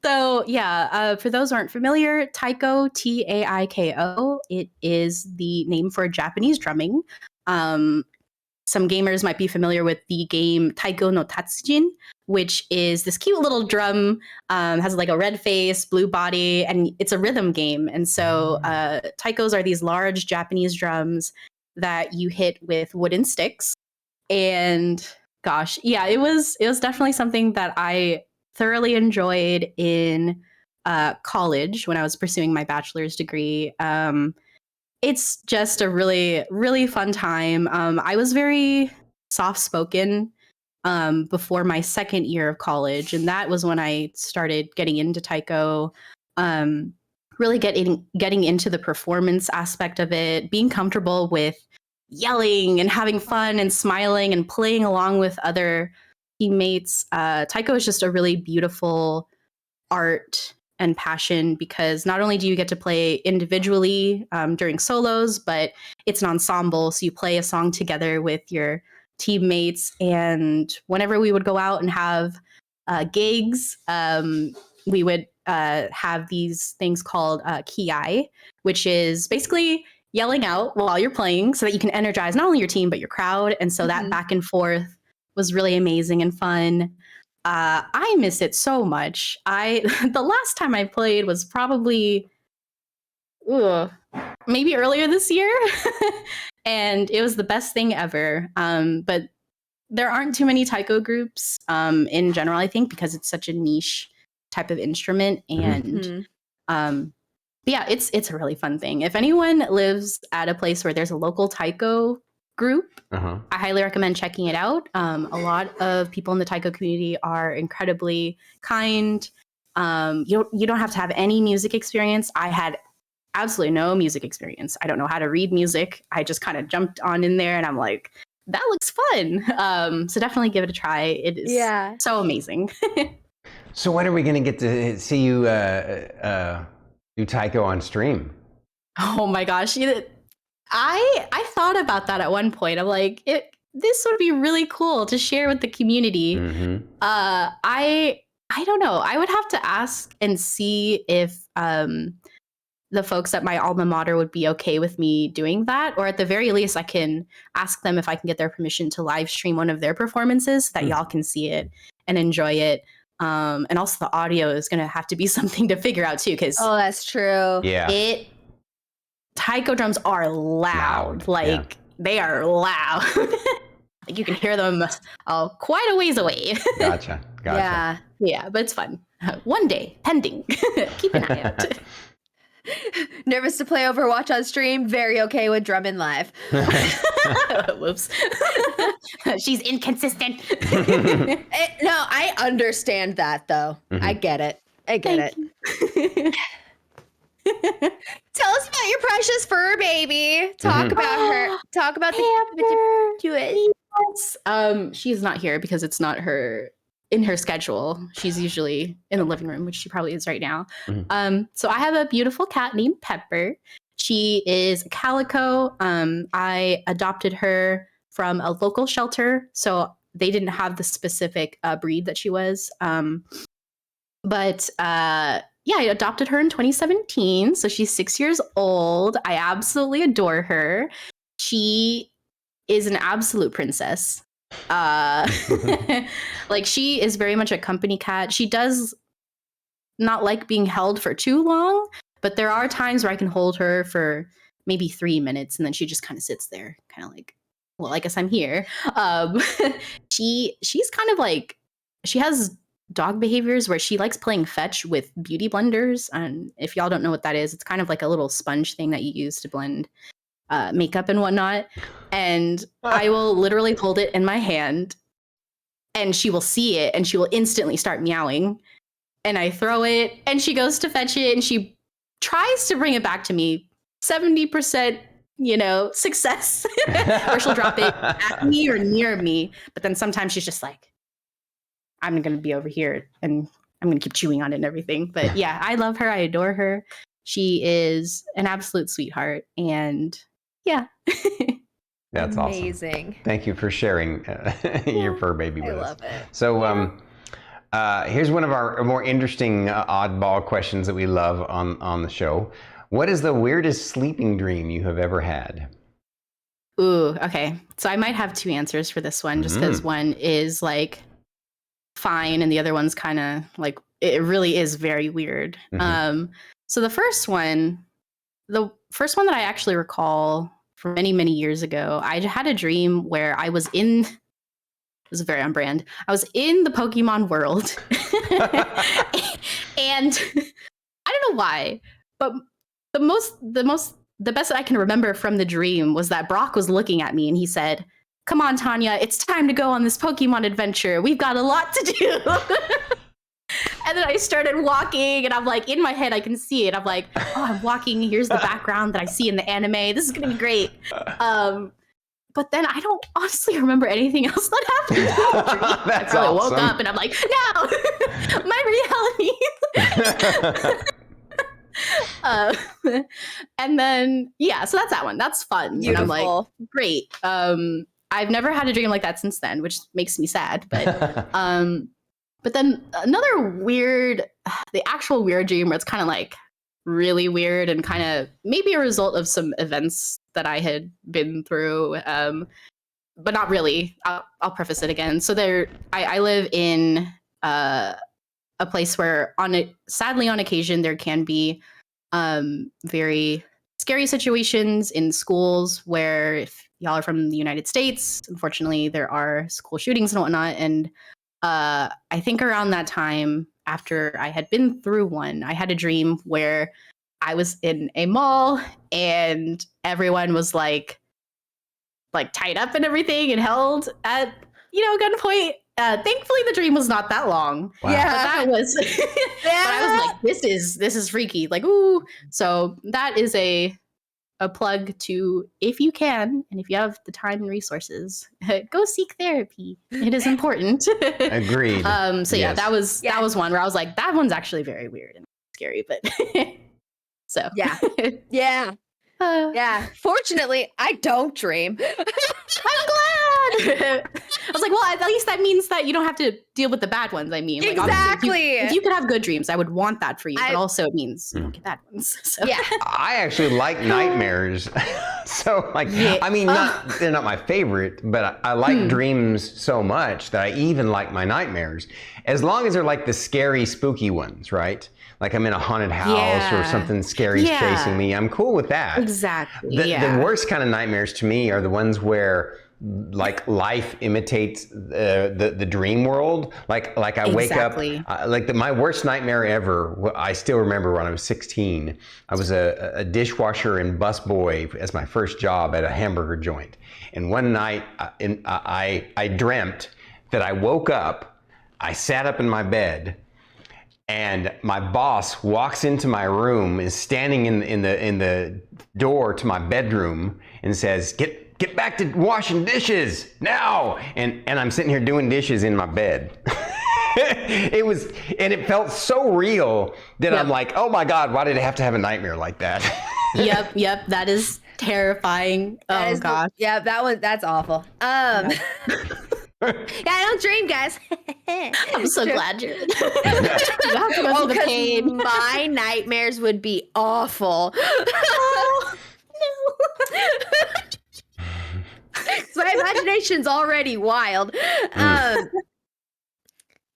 So yeah, for those who aren't familiar, taiko, Taiko, it is the name for Japanese drumming. Some gamers might be familiar with the game Taiko no Tatsujin, which is this cute little drum, has like a red face, blue body, and it's a rhythm game. And so taikos are these large Japanese drums that you hit with wooden sticks. And gosh, yeah, it was definitely something that I thoroughly enjoyed in college when I was pursuing my bachelor's degree. It's just a really, really fun time. I was very soft-spoken before my second year of college, and that was when I started getting into taiko, really getting into the performance aspect of it, being comfortable with yelling and having fun and smiling and playing along with other teammates. Taiko is just a really beautiful art and passion because not only do you get to play individually during solos, but it's an ensemble. So you play a song together with your teammates. And whenever we would go out and have gigs, we would have these things called kiai, which is basically yelling out while you're playing so that you can energize not only your team, but your crowd. And so that back and forth was really amazing and fun. I miss it so much. The last time I played was probably maybe earlier this year, and it was the best thing ever. But there aren't too many taiko groups in general, I think, because it's such a niche type of instrument. And yeah, it's a really fun thing. If anyone lives at a place where there's a local taiko group, I highly recommend checking it out. A lot of people in the taiko community are incredibly kind. You don't have to have any music experience. I had absolutely no music experience. I don't know how to read music. I just kind of jumped on in there and I'm like, that looks fun. So definitely give it a try. It is so amazing. So when are we going to get to see you do taiko on stream? Oh my gosh. I thought about that at one point. I'm like, this would be really cool to share with the community. I don't know. I would have to ask and see if the folks at my alma mater would be okay with me doing that. Or at the very least, I can ask them if I can get their permission to live stream one of their performances so that y'all can see it and enjoy it. And also the audio is going to have to be something to figure out too. Because that's true. Yeah. Taiko drums are loud. They are loud. Like you can hear them quite a ways away. Gotcha. Yeah, but it's fun. One day, pending. Keep an eye out. Nervous to play Overwatch on stream? Very okay with drumming live. Whoops. She's inconsistent. No, I understand that though. I get it. Thank you. Tell us about your precious fur baby. Talk about her. Talk about the do it. Yes. She's not here because it's not her in her schedule. She's usually in the living room, which she probably is right now. Mhm. So I have a beautiful cat named Pepper. She is a calico. I adopted her from a local shelter, so they didn't have the specific breed that she was. But yeah, I adopted her in 2017, so she's 6 years old. I absolutely adore her. She is an absolute princess. Like, she is very much a company cat. She does not like being held for too long, but there are times where I can hold her for maybe 3 minutes, and then she just kind of sits there, kind of like, well, I guess I'm here. She's kind of like, she has dog behaviors where she likes playing fetch with beauty blenders. And if y'all don't know what that is, it's kind of like a little sponge thing that you use to blend makeup and whatnot. And I will literally hold it in my hand, and she will see it, and she will instantly start meowing. And I throw it, and she goes to fetch it, and she tries to bring it back to me. 70%, success. Or she'll drop it at me or near me. But then sometimes she's just like, I'm going to be over here, and I'm going to keep chewing on it and everything. But yeah, I love her. I adore her. She is an absolute sweetheart. And yeah. That's amazing. Awesome. Thank you for sharing your fur baby with us. I love it. So here's one of our more interesting oddball questions that we love on the show. What is the weirdest sleeping dream you have ever had? Ooh, okay. So I might have two answers for this one, just because one is like fine and the other one's kind of like, it really is very weird. So the first one that I actually recall from many, many years ago, I had a dream where I was in, it was very on brand, I was in the Pokemon world. And I don't know why, but the best that I can remember from the dream was that Brock was looking at me and he said, "Come on, Tanya, it's time to go on this Pokemon adventure. We've got a lot to do." And then I started walking, and I'm like, in my head, I can see it. I'm like, oh, I'm walking. Here's the background that I see in the anime. This is going to be great. But then I don't honestly remember anything else that happened. I probably woke up and I'm like, no, my reality. And then, yeah, so that's that one. That's fun. Beautiful. And I'm like, great. I've never had a dream like that since then, which makes me sad. But then another weird, the actual weird dream where it's kind of like really weird and kind of maybe a result of some events that I had been through, but not really. I'll preface it again. So I live in a place where sadly on occasion there can be very scary situations in schools where, if y'all are from the United States, unfortunately there are school shootings and whatnot. And I think around that time, after I had been through one, I had a dream where I was in a mall and everyone was like tied up and everything and held at, gunpoint. Thankfully the dream was not that long. Wow. Yeah. But that was but I was like, this is freaky. Like, ooh. So that is a plug to, if you can, and if you have the time and resources, go seek therapy. It is important. Agreed. So yeah, that was one where I was like, that one's actually very weird and scary, but so Yeah. Yeah. Fortunately, I don't dream. I'm glad. I was like, well, at least that means that you don't have to deal with the bad ones. I mean, like, exactly. if you could have good dreams, I would want that for you. But also, it means you don't get bad ones. So. Yeah. I actually like nightmares. So, I mean, they're not my favorite, but I like dreams so much that I even like my nightmares, as long as they're like the scary, spooky ones, right? Like I'm in a haunted house or something scary's chasing me. I'm cool with that. Exactly. The worst kind of nightmares to me are the ones where like life imitates the dream world. Like I wake up, my worst nightmare ever, I still remember when I was 16. I was a dishwasher and busboy as my first job at a hamburger joint. And one night I dreamt that I woke up, I sat up in my bed, and my boss walks into my room, is standing in the door to my bedroom, and says, "Get back to washing dishes now!" And I'm sitting here doing dishes in my bed. It was, and it felt so real that I'm like, oh my God, why did I have to have a nightmare like that? Yep. That is terrifying. That Oh is gosh. yeah, that's awful. Yeah, I don't dream, guys. I'm so glad you're. You have to go through the pain. My nightmares would be awful. Oh, no. So my imagination's already wild.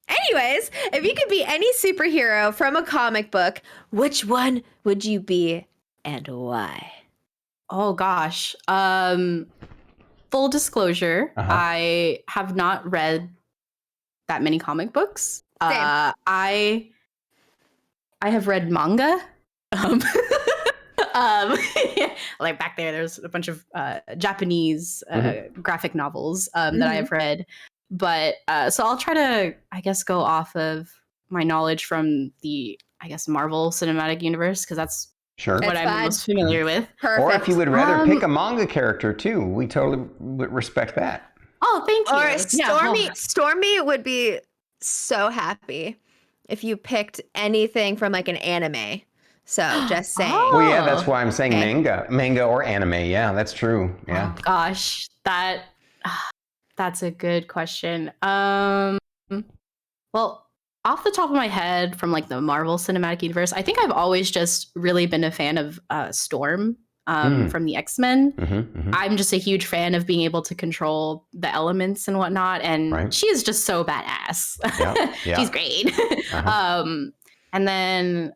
Anyways, if you could be any superhero from a comic book, which one would you be and why? Oh gosh. Full disclosure, I have not read that many comic books. Same. I have read manga. Like back there's a bunch of Japanese graphic novels that I have read. But so I'll try to, I guess, go off of my knowledge from the, I guess, Marvel Cinematic Universe, because that's Sure. what I'm most familiar with. Perfect. Or if you would rather pick a manga character too, we totally would respect that. Oh, thank you. Or Stormy would be so happy if you picked anything from like an anime. So just saying. Oh. Well, yeah, that's why I'm saying manga or anime. Yeah, that's true. Yeah. Oh, gosh, that's a good question. Well, off the top of my head, from like the Marvel Cinematic Universe, I think I've always just really been a fan of Storm from the X-Men. I'm just a huge fan of being able to control the elements and whatnot, and she is just so badass. Yeah. She's great. And then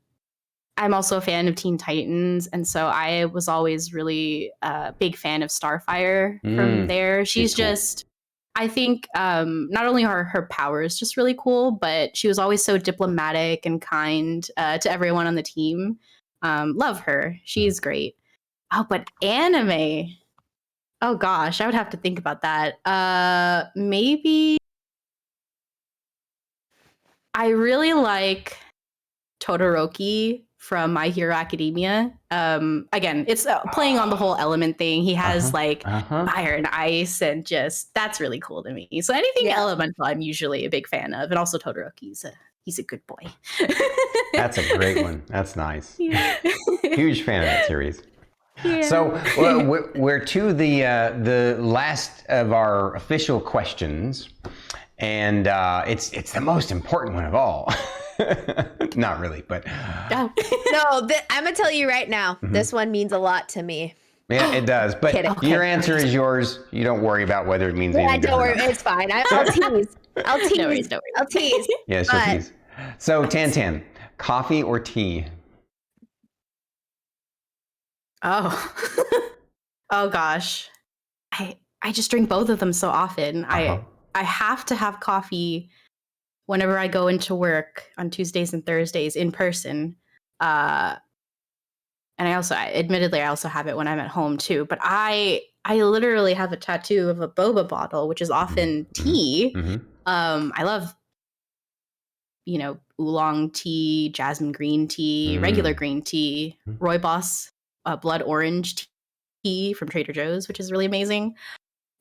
I'm also a fan of Teen Titans, and so I was always really a big fan of Starfire from there. She's just, I think, not only are her powers just really cool, but she was always so diplomatic and kind to everyone on the team. Love her. She's great. Oh, but anime. Oh gosh, I would have to think about that. Maybe I really like Todoroki from My Hero Academia. Again, it's playing on the whole element thing. He has like fire and ice, and just that's really cool to me. So anything elemental, I'm usually a big fan of, and also Todoroki's he's a good boy. That's a great one. That's nice. Yeah. Huge fan of that series. Yeah. So we're to the last of our official questions, and it's the most important one of all. Not really, but no. I'm gonna tell you right now. This one means a lot to me. Yeah, it does. But your answer is yours. You don't worry about whether it means anything. Don't worry. It's fine. I'll tease. I'll tease. No worries, no worries. I'll tease. Yeah, she'll tease. So Tan, coffee or tea? Oh. Oh gosh. I just drink both of them so often. I have to have coffee whenever I go into work on Tuesdays and Thursdays in person. And I also have it when I'm at home too. But I literally have a tattoo of a boba bottle, which is often tea. I love, oolong tea, jasmine green tea, regular green tea, rooibos, blood orange tea from Trader Joe's, which is really amazing.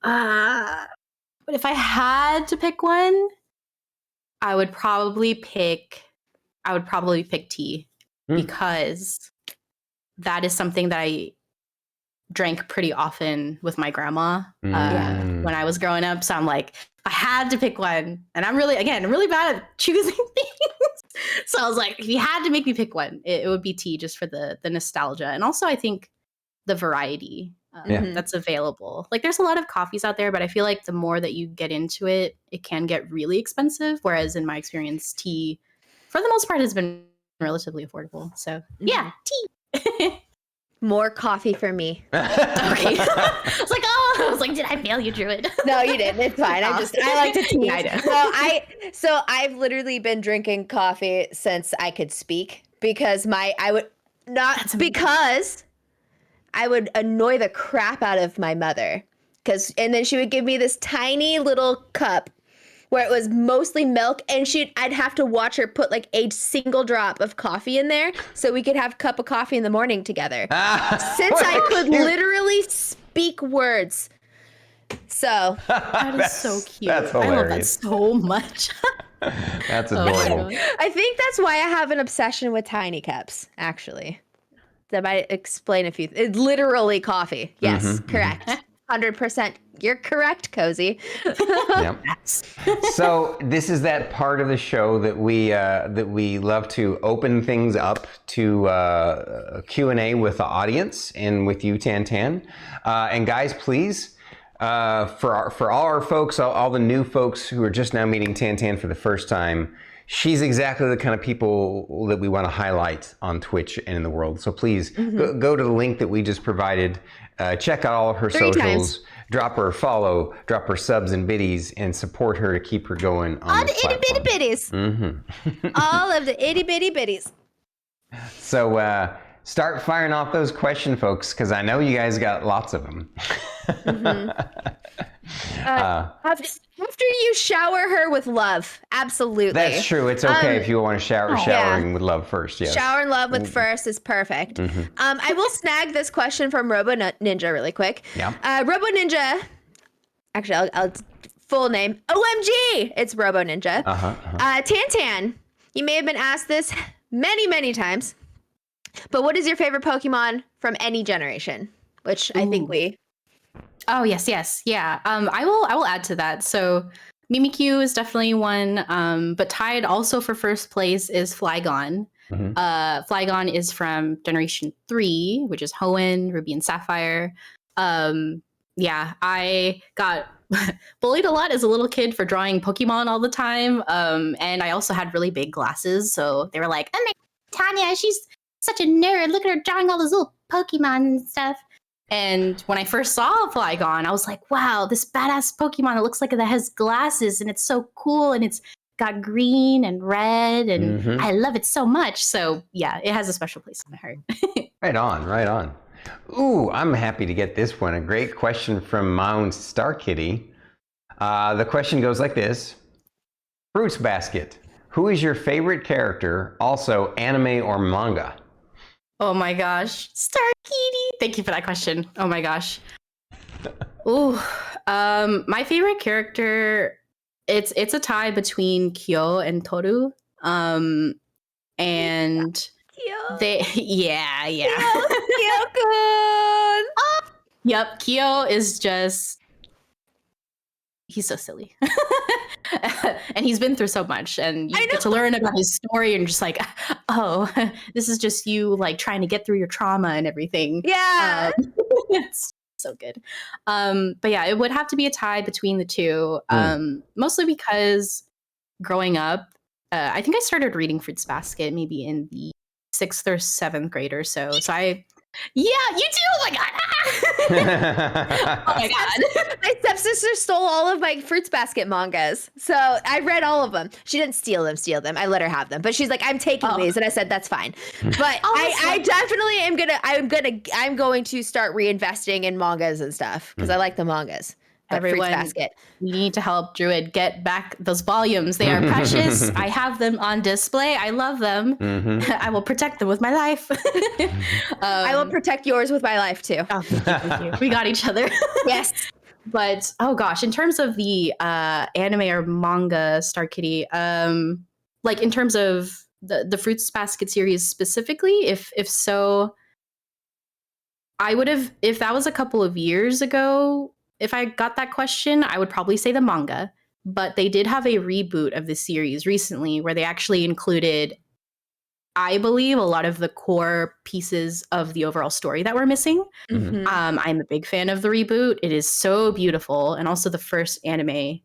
But if I had to pick one, I would probably pick tea, because that is something that I drank pretty often with my grandma when I was growing up. So I'm like, I had to pick one, and I'm really bad at choosing things. So I was like, if you had to make me pick one, it would be tea, just for the nostalgia, and also I think the variety that's available. Like, there's a lot of coffees out there, but I feel like the more that you get into it, it can get really expensive. Whereas in my experience, tea, for the most part, has been relatively affordable. So yeah, tea. More coffee for me. Okay. I was like, did I fail you, Druid? No, you didn't. It's fine. I like to tease. I know. So I've literally been drinking coffee since I could speak, because I would annoy the crap out of my mother, and then she would give me this tiny little cup where it was mostly milk, and I'd have to watch her put like a single drop of coffee in there so we could have a cup of coffee in the morning together. Since I could literally speak words. So that is so cute. That's hilarious. I love that so much. That's Oh my adorable. God. I think that's why I have an obsession with tiny cups, actually. That might explain a few. It's literally coffee. Yes, correct. 100%. You're correct, Cozy. Yep. So this is that part of the show that we love to open things up to Q&A with the audience and with you, Tan. And guys, please, for all our folks, all the new folks who are just now meeting Tan for the first time, she's exactly the kind of people that we want to highlight on Twitch and in the world. So please go to the link that we just provided. Check out all of her 3 socials. times. Drop her a follow, drop her subs and biddies, and support her to keep her going on All the this itty bitty platform. bitties. All of the itty bitty bitties. So start firing off those questions, folks, because I know you guys got lots of them. After you shower her with love, absolutely. That's true. It's okay if you want to showering with love first. Yes. Shower and love with first is perfect. I will snag this question from Robo Ninja really quick. Yeah. Robo Ninja. Actually, I'll full name. OMG! It's Robo Ninja. Tan, you may have been asked this many times, but what is your favorite Pokemon from any generation? Which I think we. Oh yes, yeah. I will add to that. So Mimikyu is definitely one, but tied also for first place is Flygon. Flygon is from Generation 3, which is Hoenn, Ruby, and Sapphire. Yeah, I got bullied a lot as a little kid for drawing Pokemon all the time, and I also had really big glasses, so they were like, "Oh my, Tanya, she's such a nerd. Look at her drawing all those little Pokemon and stuff." And when I first saw Flygon, I was like, wow, this badass Pokemon, it looks like it has glasses and it's so cool and it's got green and red and I love it so much. So yeah, it has a special place in my heart. Right on. Ooh, I'm happy to get this one. A great question from my own Star Kitty. The question goes like this. Fruits Basket. Who is your favorite character, also anime or manga? Oh my gosh. Star Kitty. Thank you for that question. Oh my gosh. Ooh. My favorite character, it's a tie between Kyo and Toru. And Kyo. yeah. Kyo-kun. Yep, Kyo is just he's so silly. And he's been through so much and you get to learn about his story and just like, oh, this is just you like trying to get through your trauma and everything. Yeah. It's so good. But yeah, it would have to be a tie between the two. Mostly because growing up, I think I started reading Fruits Basket maybe in the 6th or 7th grade or so. So yeah, you too. Oh my god. Oh my god. My stepsister stole all of my Fruits Basket mangas. So I read all of them. She didn't steal them. I let her have them. But she's like, I'm taking these. And I said, that's fine. But I definitely I'm going to start reinvesting in mangas and stuff. Because I like the mangas. But Everyone, Fruits Basket. we need to help Druid get back those volumes. They are precious. I have them on display. I love them. I will protect them with my life. I will protect yours with my life too. Oh, thank you. We got each other. Yes. But oh gosh, in terms of the anime or manga Star Kitty, like in terms of the Fruits Basket series specifically, if so, I would have, if that was a couple of years ago, if I got that question, I would probably say the manga. But they did have a reboot of the series recently where they actually included, I believe, a lot of the core pieces of the overall story that were missing. I'm a big fan of the reboot. It is so beautiful. And also the first anime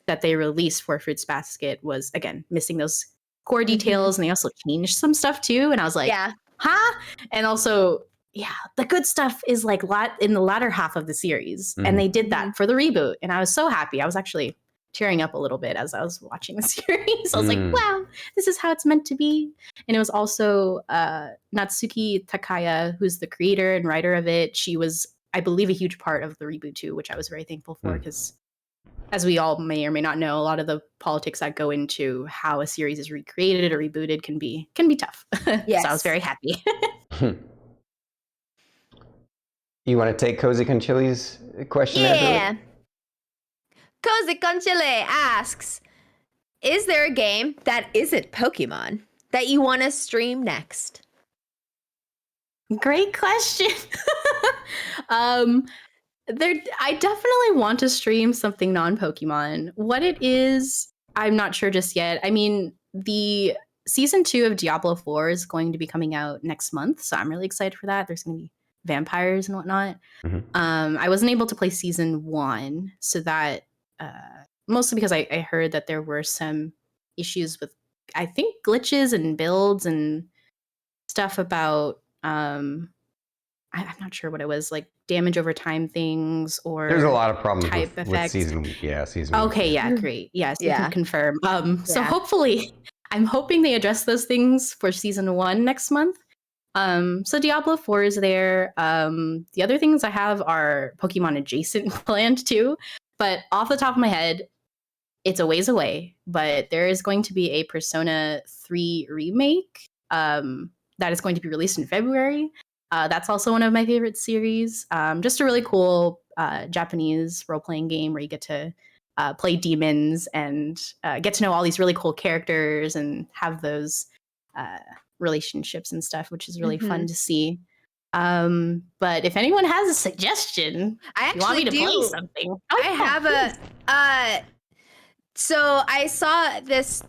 that they released for Fruits Basket was, again, missing those core details. And they also changed some stuff too. And I was like, huh? And also, yeah, the good stuff is like in the latter half of the series. And they did that for the reboot. And I was so happy. I was actually tearing up a little bit as I was watching the series. I was like, wow, this is how it's meant to be. And it was also Natsuki Takaya, who's the creator and writer of it. She was, I believe, a huge part of the reboot too, which I was very thankful for because as we all may or may not know, a lot of the politics that go into how a series is recreated or rebooted can be tough. Yes. So I was very happy. You want to take Cozy Conchili's question? Yeah. Cozy Conchile asks, is there a game that isn't Pokemon that you want to stream next? Great question. I definitely want to stream something non-Pokemon. What it is, I'm not sure just yet. I mean, the season 2 of Diablo 4 is going to be coming out next month, so I'm really excited for that. There's going to be vampires and whatnot. I wasn't able to play season 1, so that mostly because I heard that there were some issues with, I think, glitches and builds and stuff about I'm not sure what it was, like damage over time things or There's a lot of problems type with effects. season. Okay, yeah, great. Yes, you Yeah. can confirm. So Yeah. hopefully, I'm hoping they address those things for season 1 next month. So Diablo 4 is there. The other things I have are Pokemon adjacent planned too, but off the top of my head, it's a ways away. But there is going to be a Persona 3 remake that is going to be released in February. That's also one of my favorite series. Just a really cool Japanese role-playing game where you get to play demons and get to know all these really cool characters and have those relationships and stuff, which is really fun to see. But if anyone has a suggestion, I you want me to actually play do. something? I have a so I saw this.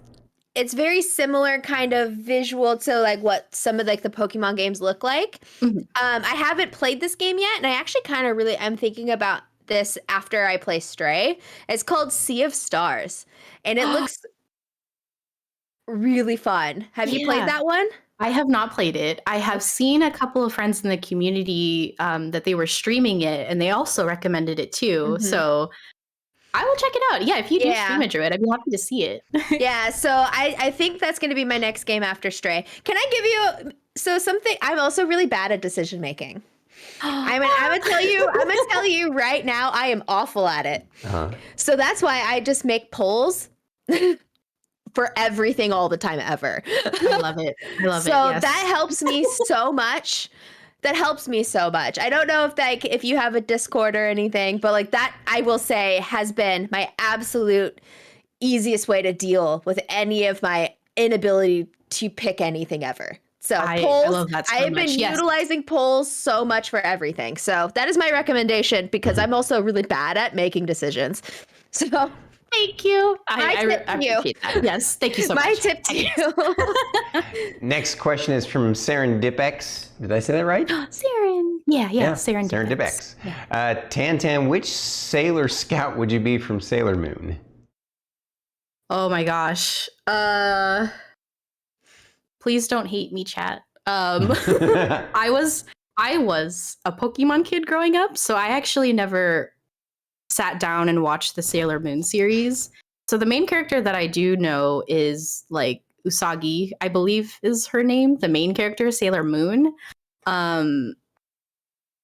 It's very similar kind of visual to like what some of like the Pokemon games look like. I haven't played this game yet, and I actually kind of really am thinking about this after I play Stray. It's called Sea of Stars, and it looks really fun. Have you played that one? I have not played it. I have seen a couple of friends in the community that they were streaming it, and they also recommended it too. So I will check it out. Yeah, if you do stream it, Druid, I'd be happy to see it. Yeah, so I think that's going to be my next game after Stray. Can I give you something? I'm also really bad at decision making. I'm gonna tell you right now, I am awful at it. So that's why I just make polls for everything all the time ever. I love it. So that helps me so much. That helps me so much. I don't know if you have a Discord or anything, but like that, I will say, has been my absolute easiest way to deal with any of my inability to pick anything ever. So polls, I love that so much. I've been utilizing polls so much for everything. So that is my recommendation because I'm also really bad at making decisions. So thank you. I appreciate that. Yes, thank you so much. My tip to you. Next question is from SerenDipX. Did I say that right? SerenDipX. Tantan, which Sailor Scout would you be from Sailor Moon? Oh my gosh. Please don't hate me, chat. I was a Pokemon kid growing up, so I actually never sat down and watched the Sailor Moon series. So the main character that I do know is like Usagi, I believe is her name, the main character, Sailor Moon. And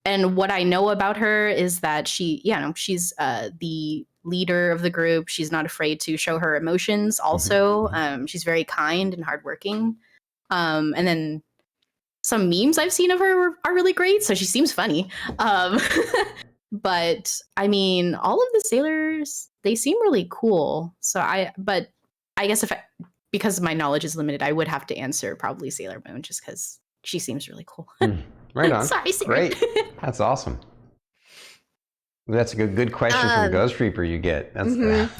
what I know about her is that she's the leader of the group. She's not afraid to show her emotions. Also, she's very kind and hardworking. And then some memes I've seen of her are really great. So she seems funny. But I mean, all of the sailors, they seem really cool. So I guess because my knowledge is limited, I would have to answer probably Sailor Moon just because she seems really cool. Right on. Sorry, Sarah. Great. That's awesome. That's a good question from Ghost Reaper you get. That's,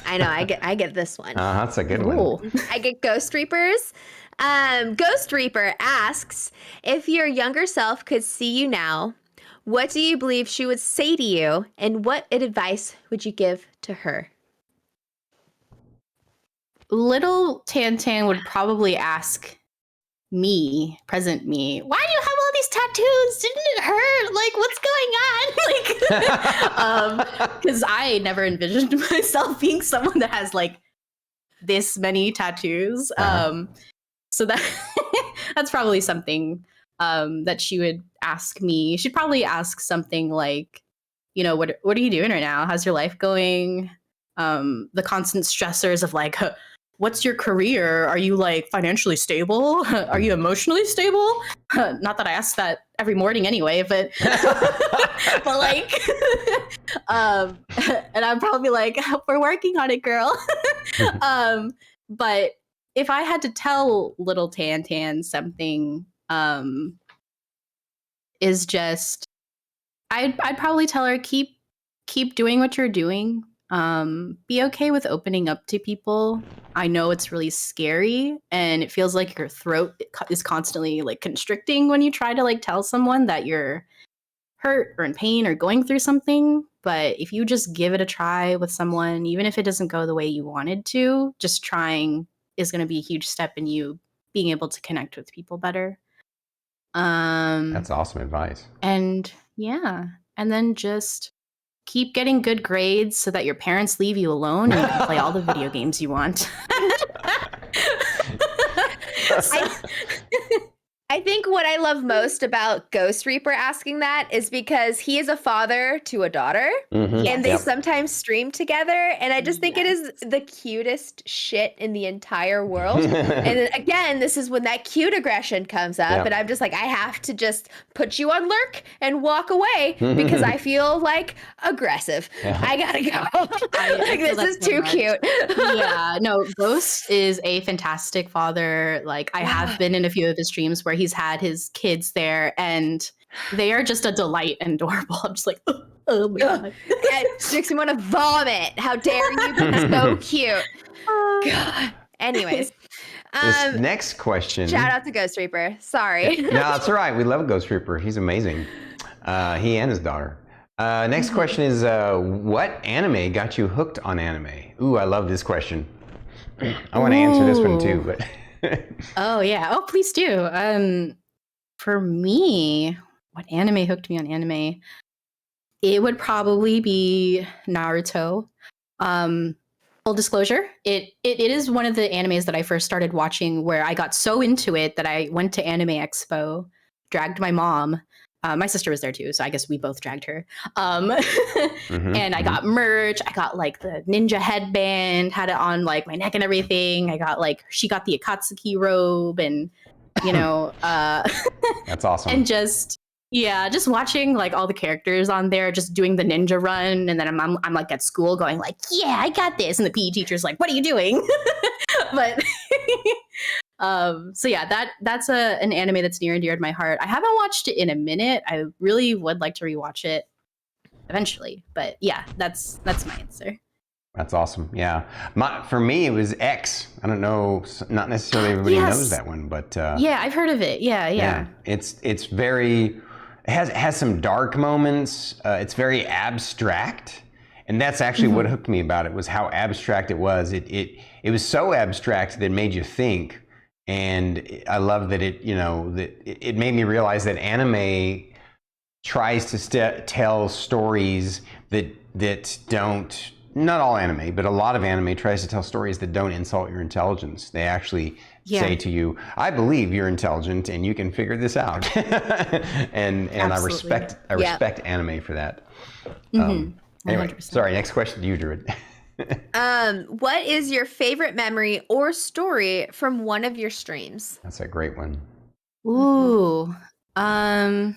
I know, I get this one. That's a good one. I get Ghost Reapers. Ghost Reaper asks, if your younger self could see you now, what do you believe she would say to you, and what advice would you give to her? Little Tantan would probably ask me, present me, why do you have all these tattoos? Didn't it hurt? Like, what's going on? Because I never envisioned myself being someone that has like this many tattoos. So that's probably something that she would ask me. She'd probably ask something like, you know, what are you doing right now? How's your life going? The constant stressors of like, what's your career? Are you like financially stable? Are you emotionally stable? Not that I ask that every morning anyway, but but like, and I'm probably like, we're working on it, girl. But if I had to tell little Tan something, is just I'd probably tell her keep doing what you're doing. Be okay with opening up to people. I know it's really scary and it feels like your throat is constantly like constricting when you try to like tell someone that you're hurt or in pain or going through something. But if you just give it a try with someone, even if it doesn't go the way you wanted to, just trying is going to be a huge step in you being able to connect with people better. That's awesome advice. And yeah, and then just keep getting good grades so that your parents leave you alone and you can play all the video games you want. I think what I love most about Ghost Reaper asking that is because he is a father to a daughter, and they sometimes stream together, and I just think it is the cutest shit in the entire world. And then, again, this is when that cute aggression comes up, and I'm just like, I have to just put you on lurk and walk away because I feel like aggressive. I gotta go. Like, this is too cute. Yeah, no, Ghost is a fantastic father. Like, I have been in a few of his streams where he's had his kids there and they are just a delight and adorable. I'm just like, oh my God. It makes me want to vomit. How dare you be so cute. God. Anyways. This next question. Shout out to Ghost Reaper. Sorry. No, that's all right. We love Ghost Reaper. He's amazing. He and his daughter. Next question is, what anime got you hooked on anime? Ooh, I love this question. I want to answer this one too, but... Oh yeah. Oh, please do. For me, what anime hooked me on anime? It would probably be Naruto. Full disclosure, it is one of the animes that I first started watching where I got so into it that I went to Anime Expo, dragged my mom. My sister was there too, so I guess we both dragged her. And I got merch. I got like the ninja headband, had it on like my neck and everything. I got like, she got the Akatsuki robe and, you know. That's awesome. And just watching like all the characters on there, just doing the ninja run. And then I'm like at school going like, yeah, I got this. And the PE teacher's like, what are you doing? But... so yeah, that's an anime that's near and dear to my heart. I haven't watched it in a minute. I really would like to rewatch it eventually. But yeah, that's my answer. That's awesome. Yeah, for me it was X. I don't know, not necessarily everybody knows that one, but yeah, I've heard of it. Yeah. It's very, it has some dark moments. It's very abstract. And that's actually what hooked me about it, was how abstract it was. It was so abstract that it made you think. And I love that it made me realize that anime tries to tell stories that don't, not all anime, but a lot of anime tries to tell stories that don't insult your intelligence. They actually say to you, I believe you're intelligent and you can figure this out. and I respect anime for that. Anyway, 100%. Sorry, next question to you, Druid. What is your favorite memory or story from one of your streams? That's a great one. Ooh. I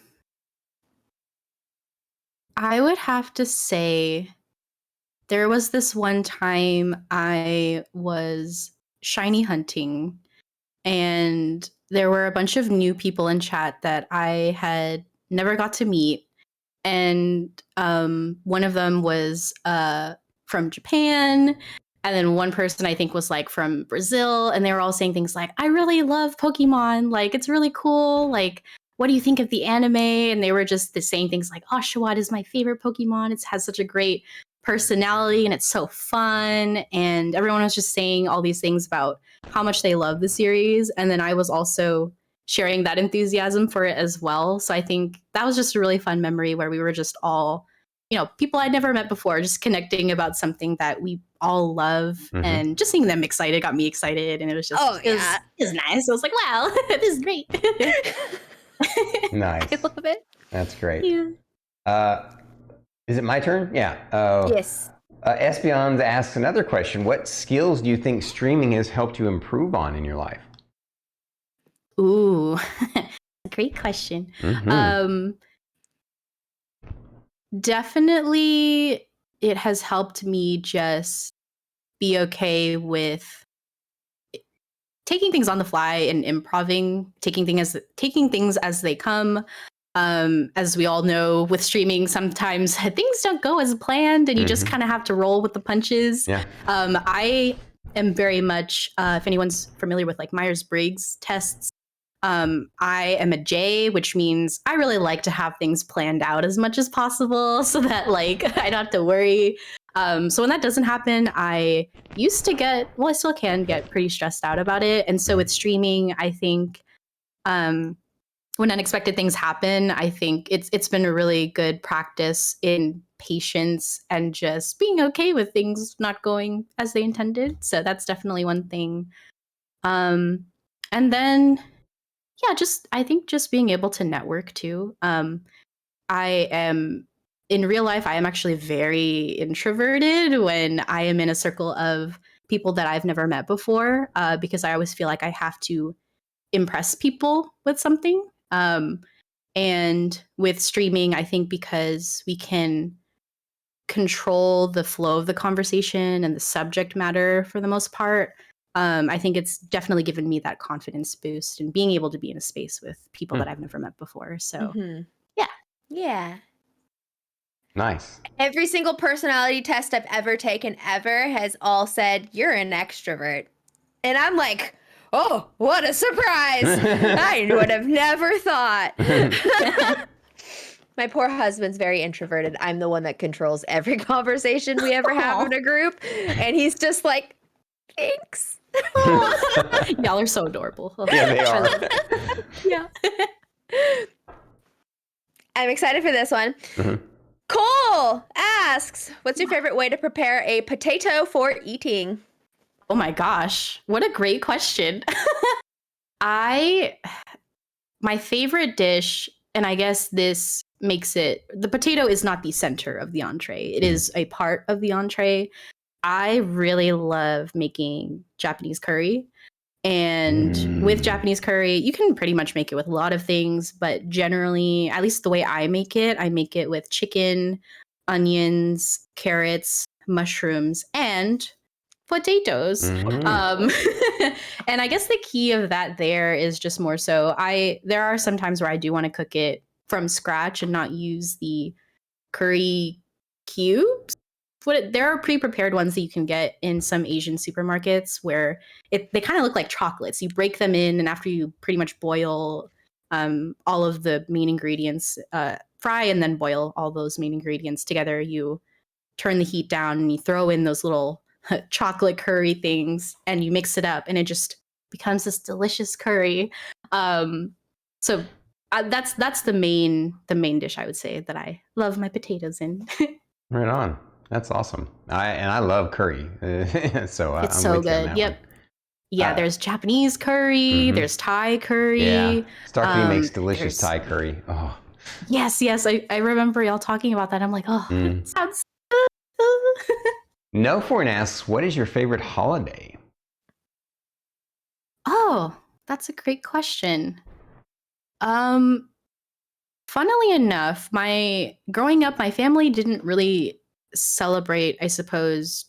would have to say there was this one time I was shiny hunting and there were a bunch of new people in chat that I had never got to meet. And one of them was from Japan. And then one person I think was like from Brazil. And they were all saying things like, I really love Pokemon. Like, it's really cool. Like, what do you think of the anime? And they were just saying things like, Oshawott is my favorite Pokemon. It has such a great personality and it's so fun. And everyone was just saying all these things about how much they love the series. And then I was also sharing that enthusiasm for it as well. So I think that was just a really fun memory where we were just all, people I'd never met before, just connecting about something that we all love, and just seeing them excited got me excited. And it was just, it was nice. I was like, wow, this is great. Nice. I love it. That's great. Yeah. Is it my turn? Yeah. Yes. Espion asks another question. What skills do you think streaming has helped you improve on in your life? Ooh, great question. Definitely it has helped me just be okay with taking things on the fly and improving, taking things as they come. As we all know, with streaming, sometimes things don't go as planned, and you just kind of have to roll with the punches. Yeah. I am very much, if anyone's familiar with like Myers-Briggs tests, I am a J, which means I really like to have things planned out as much as possible so that like I don't have to worry. So when that doesn't happen, I used to get, well, I still can get pretty stressed out about it. And so with streaming, I think when unexpected things happen, I think it's been a really good practice in patience and just being okay with things not going as they intended. So that's definitely one thing. And then I think just being able to network too. I am in real life, I am actually very introverted when I am in a circle of people that I've never met before, because I always feel like I have to impress people with something. And with streaming, I think because we can control the flow of the conversation and the subject matter for the most part, I think it's definitely given me that confidence boost and being able to be in a space with people that I've never met before. So, Yeah. Nice. Every single personality test I've ever taken ever has all said, you're an extrovert. And I'm like, oh, what a surprise. I would have never thought. My poor husband's very introverted. I'm the one that controls every conversation we ever have in a group. And he's just like, thanks. Y'all are so adorable. Yeah, they are. Yeah. I'm excited for this one. Cole asks, what's your favorite way to prepare a potato for eating? Oh my gosh, what a great question. My favorite dish, and I guess this makes it, the potato is not the center of the entree. It is a part of the entree. I really love making Japanese curry. And with Japanese curry, you can pretty much make it with a lot of things, but generally, at least the way I make it with chicken, onions, carrots, mushrooms, and potatoes. And I guess the key of that there is just more so there are some times where I do want to cook it from scratch and not use the curry cubes. There are pre-prepared ones that you can get in some Asian supermarkets where they kind of look like chocolates. You break them in, and after you pretty much boil all of the main ingredients, fry and then boil all those main ingredients together, you turn the heat down and you throw in those little chocolate curry things and you mix it up and it just becomes this delicious curry. So that's the main dish I would say that I love my potatoes in. Right on. That's awesome. I love curry. So it's I'm so with you on good. that Yep. one. Yeah, there's Japanese curry, there's Thai curry. Yeah. Starkey makes delicious Thai curry. Oh. Yes. I remember y'all talking about that. I'm like, oh, that sounds No Foreign asks, what is your favorite holiday? Oh, that's a great question. Funnily enough, growing up, my family didn't really celebrate, I suppose,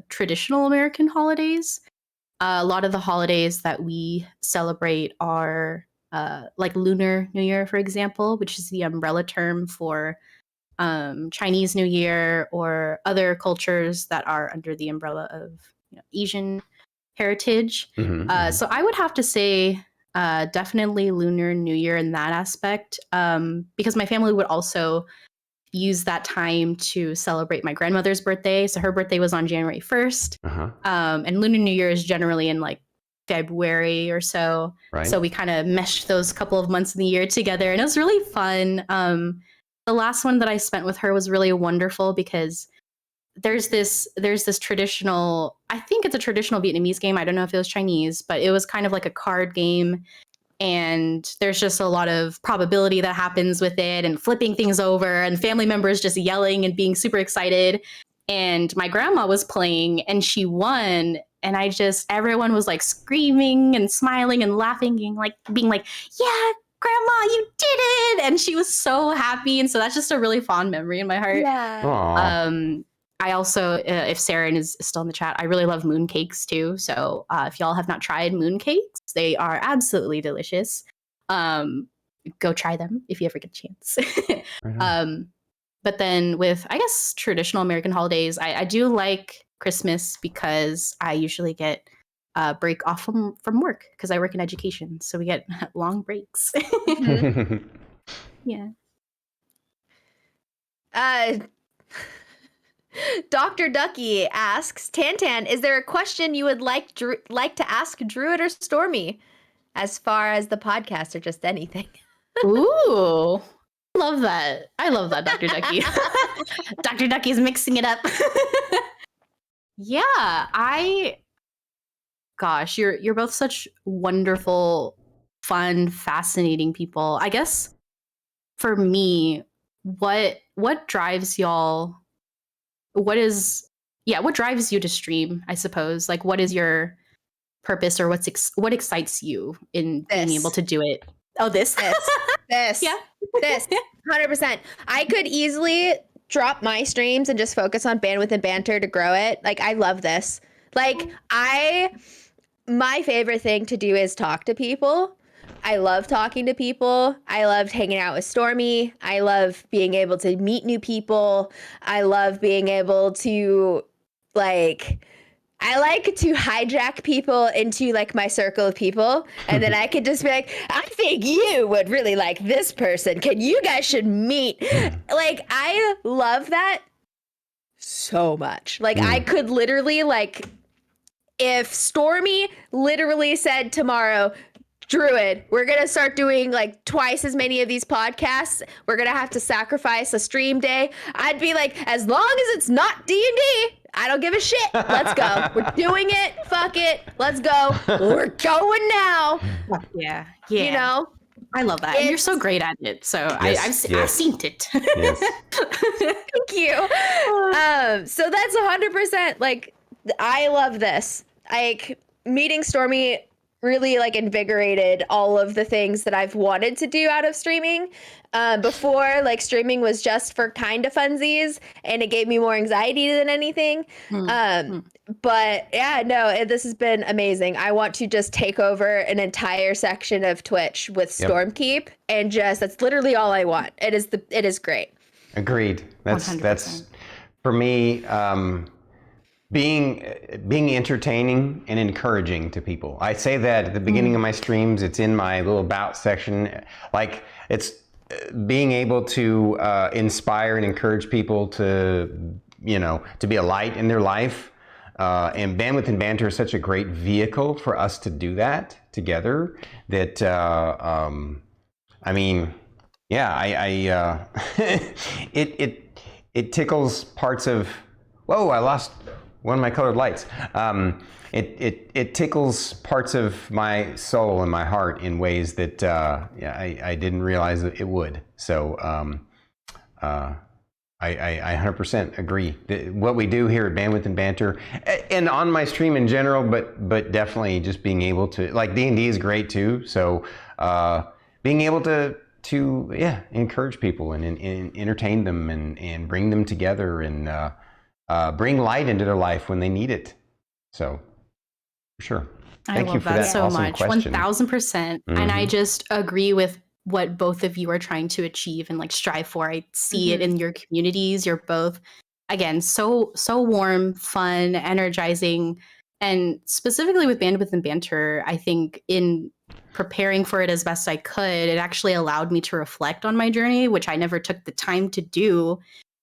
traditional American holidays. A lot of the holidays that we celebrate are like Lunar New Year, for example, which is the umbrella term for Chinese New Year or other cultures that are under the umbrella of Asian heritage. So I would have to say definitely Lunar New Year in that aspect, because my family would also use that time to celebrate my grandmother's birthday. So her birthday was on January 1st. And Lunar New Year is generally in like February or so. Right. So we kind of meshed those couple of months in the year together and it was really fun. The last one that I spent with her was really wonderful because there's this traditional, I think it's a traditional Vietnamese game. I don't know if it was Chinese, but it was kind of like a card game. And there's just a lot of probability that happens with it and flipping things over and family members just yelling and being super excited. And my grandma was playing and she won. And everyone was like screaming and smiling and laughing and like being like, yeah, Grandma, you did it. And she was so happy. And so that's just a really fond memory in my heart. Yeah. I also, if Sarah is still in the chat, I really love mooncakes too. So if y'all have not tried mooncakes, they are absolutely delicious. Go try them if you ever get a chance. But then with, I guess, traditional American holidays, I do like Christmas because I usually get a break off from work because I work in education. So we get long breaks. Yeah. Dr. Ducky asks, Tantan, is there a question you would like to ask Druid or Stormy as far as the podcast or just anything? Ooh. Love that. I love that, Dr. Ducky. Dr. Ducky's mixing it up. Yeah, gosh, you're both such wonderful, fun, fascinating people. I guess for me, what drives y'all? What drives you to stream, I suppose? Like, what is your purpose, or what excites you in being able to do it? Oh, this. Yeah. This 100%. I could easily drop my streams and just focus on Bandwidth and Banter to grow it. Like, I love this. Like, my favorite thing to do is talk to people. I love talking to people. I loved hanging out with Stormy. I love being able to meet new people. I love being able to, like, I like to hijack people into like my circle of people, and then I could just be like, I think you would really like this person. You guys should meet. Like, I love that so much. Like, I could literally, like, if Stormy literally said tomorrow, Druid, we're going to start doing like twice as many of these podcasts, we're going to have to sacrifice a stream day, I'd be like, as long as it's not D&D, I don't give a shit. Let's go. We're doing it. Fuck it. Let's go. We're going now. Yeah. You know? I love that. And you're so great at it. So I've seen it. Yes. Thank you. So that's 100%. Like, I love this. Like, meeting Stormy really like invigorated all of the things that I've wanted to do out of streaming. Before, like, streaming was just for kind of funsies, and it gave me more anxiety than anything. But yeah, no, this has been amazing. I want to just take over an entire section of Twitch with Stormkeep, and that's literally all I want. It is great. Agreed. That's 100%. For me. Being entertaining and encouraging to people. I say that at the beginning of my streams. It's in my little about section. Like, it's being able to inspire and encourage people to, to be a light in their life. And Bandwidth and Banter is such a great vehicle for us to do that together. That I mean, yeah, it tickles parts of. Whoa! I lost one of my colored lights. It tickles parts of my soul and my heart in ways that I didn't realize that it would. So I 100% agree. What we do here at Bandwidth and Banter, and on my stream in general, but definitely just being able to, like, D&D is great too. So being able to encourage people and entertain them and bring them together and bring light into their life when they need it. So, for sure. Thank you for that so awesome much. question. 1000%. And I just agree with what both of you are trying to achieve and like strive for. I see it in your communities. You're both, again, so warm, fun, energizing, and specifically with Bandwidth and Banter, I think in preparing for it as best I could, it actually allowed me to reflect on my journey, which I never took the time to do.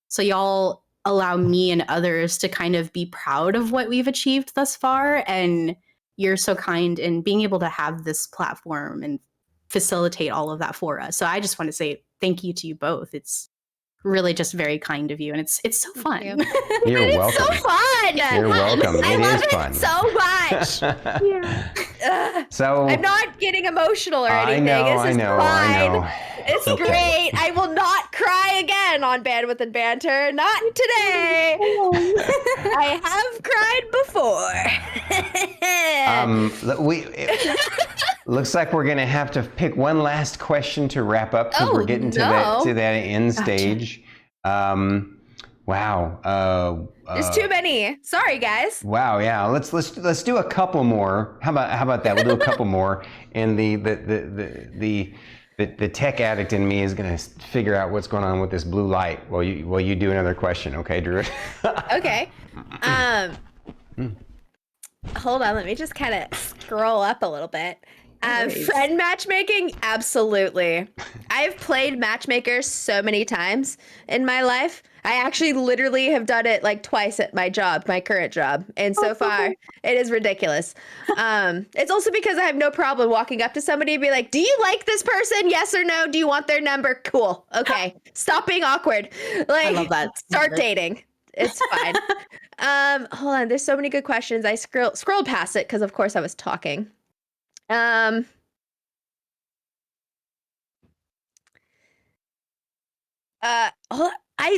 So y'all allow me and others to kind of be proud of what we've achieved thus far. And you're so kind in being able to have this platform and facilitate all of that for us. So I just want to say thank you to you both. It's really just very kind of you, and it's so fun. You're welcome. It's so fun. You're welcome. I love it so much. So I'm not getting emotional or anything. I know. It's okay. Great. I will not cry again on Bandwidth and Banter. Not today. I have cried before. Looks like we're gonna have to pick one last question to wrap up because we're getting to that end stage. Wow. There's too many. Sorry, guys. Wow. Yeah. Let's do a couple more. How about that? We'll do a couple more, and the tech addict in me is gonna figure out what's going on with this blue light while you do another question. Okay, Drew. Okay. Hold on. Let me just kind of scroll up a little bit. Friend matchmaking, absolutely. I've played matchmaker so many times in my life. I actually literally have done it like twice at my job, my current job. And so far, it is ridiculous. It's also because I have no problem walking up to somebody and be like, do you like this person? Yes or no? Do you want their number? Cool. Okay. Stop being awkward. Like, I love that. Start dating. It's fine. Hold on. There's so many good questions. I scrolled past it because, of course, I was talking.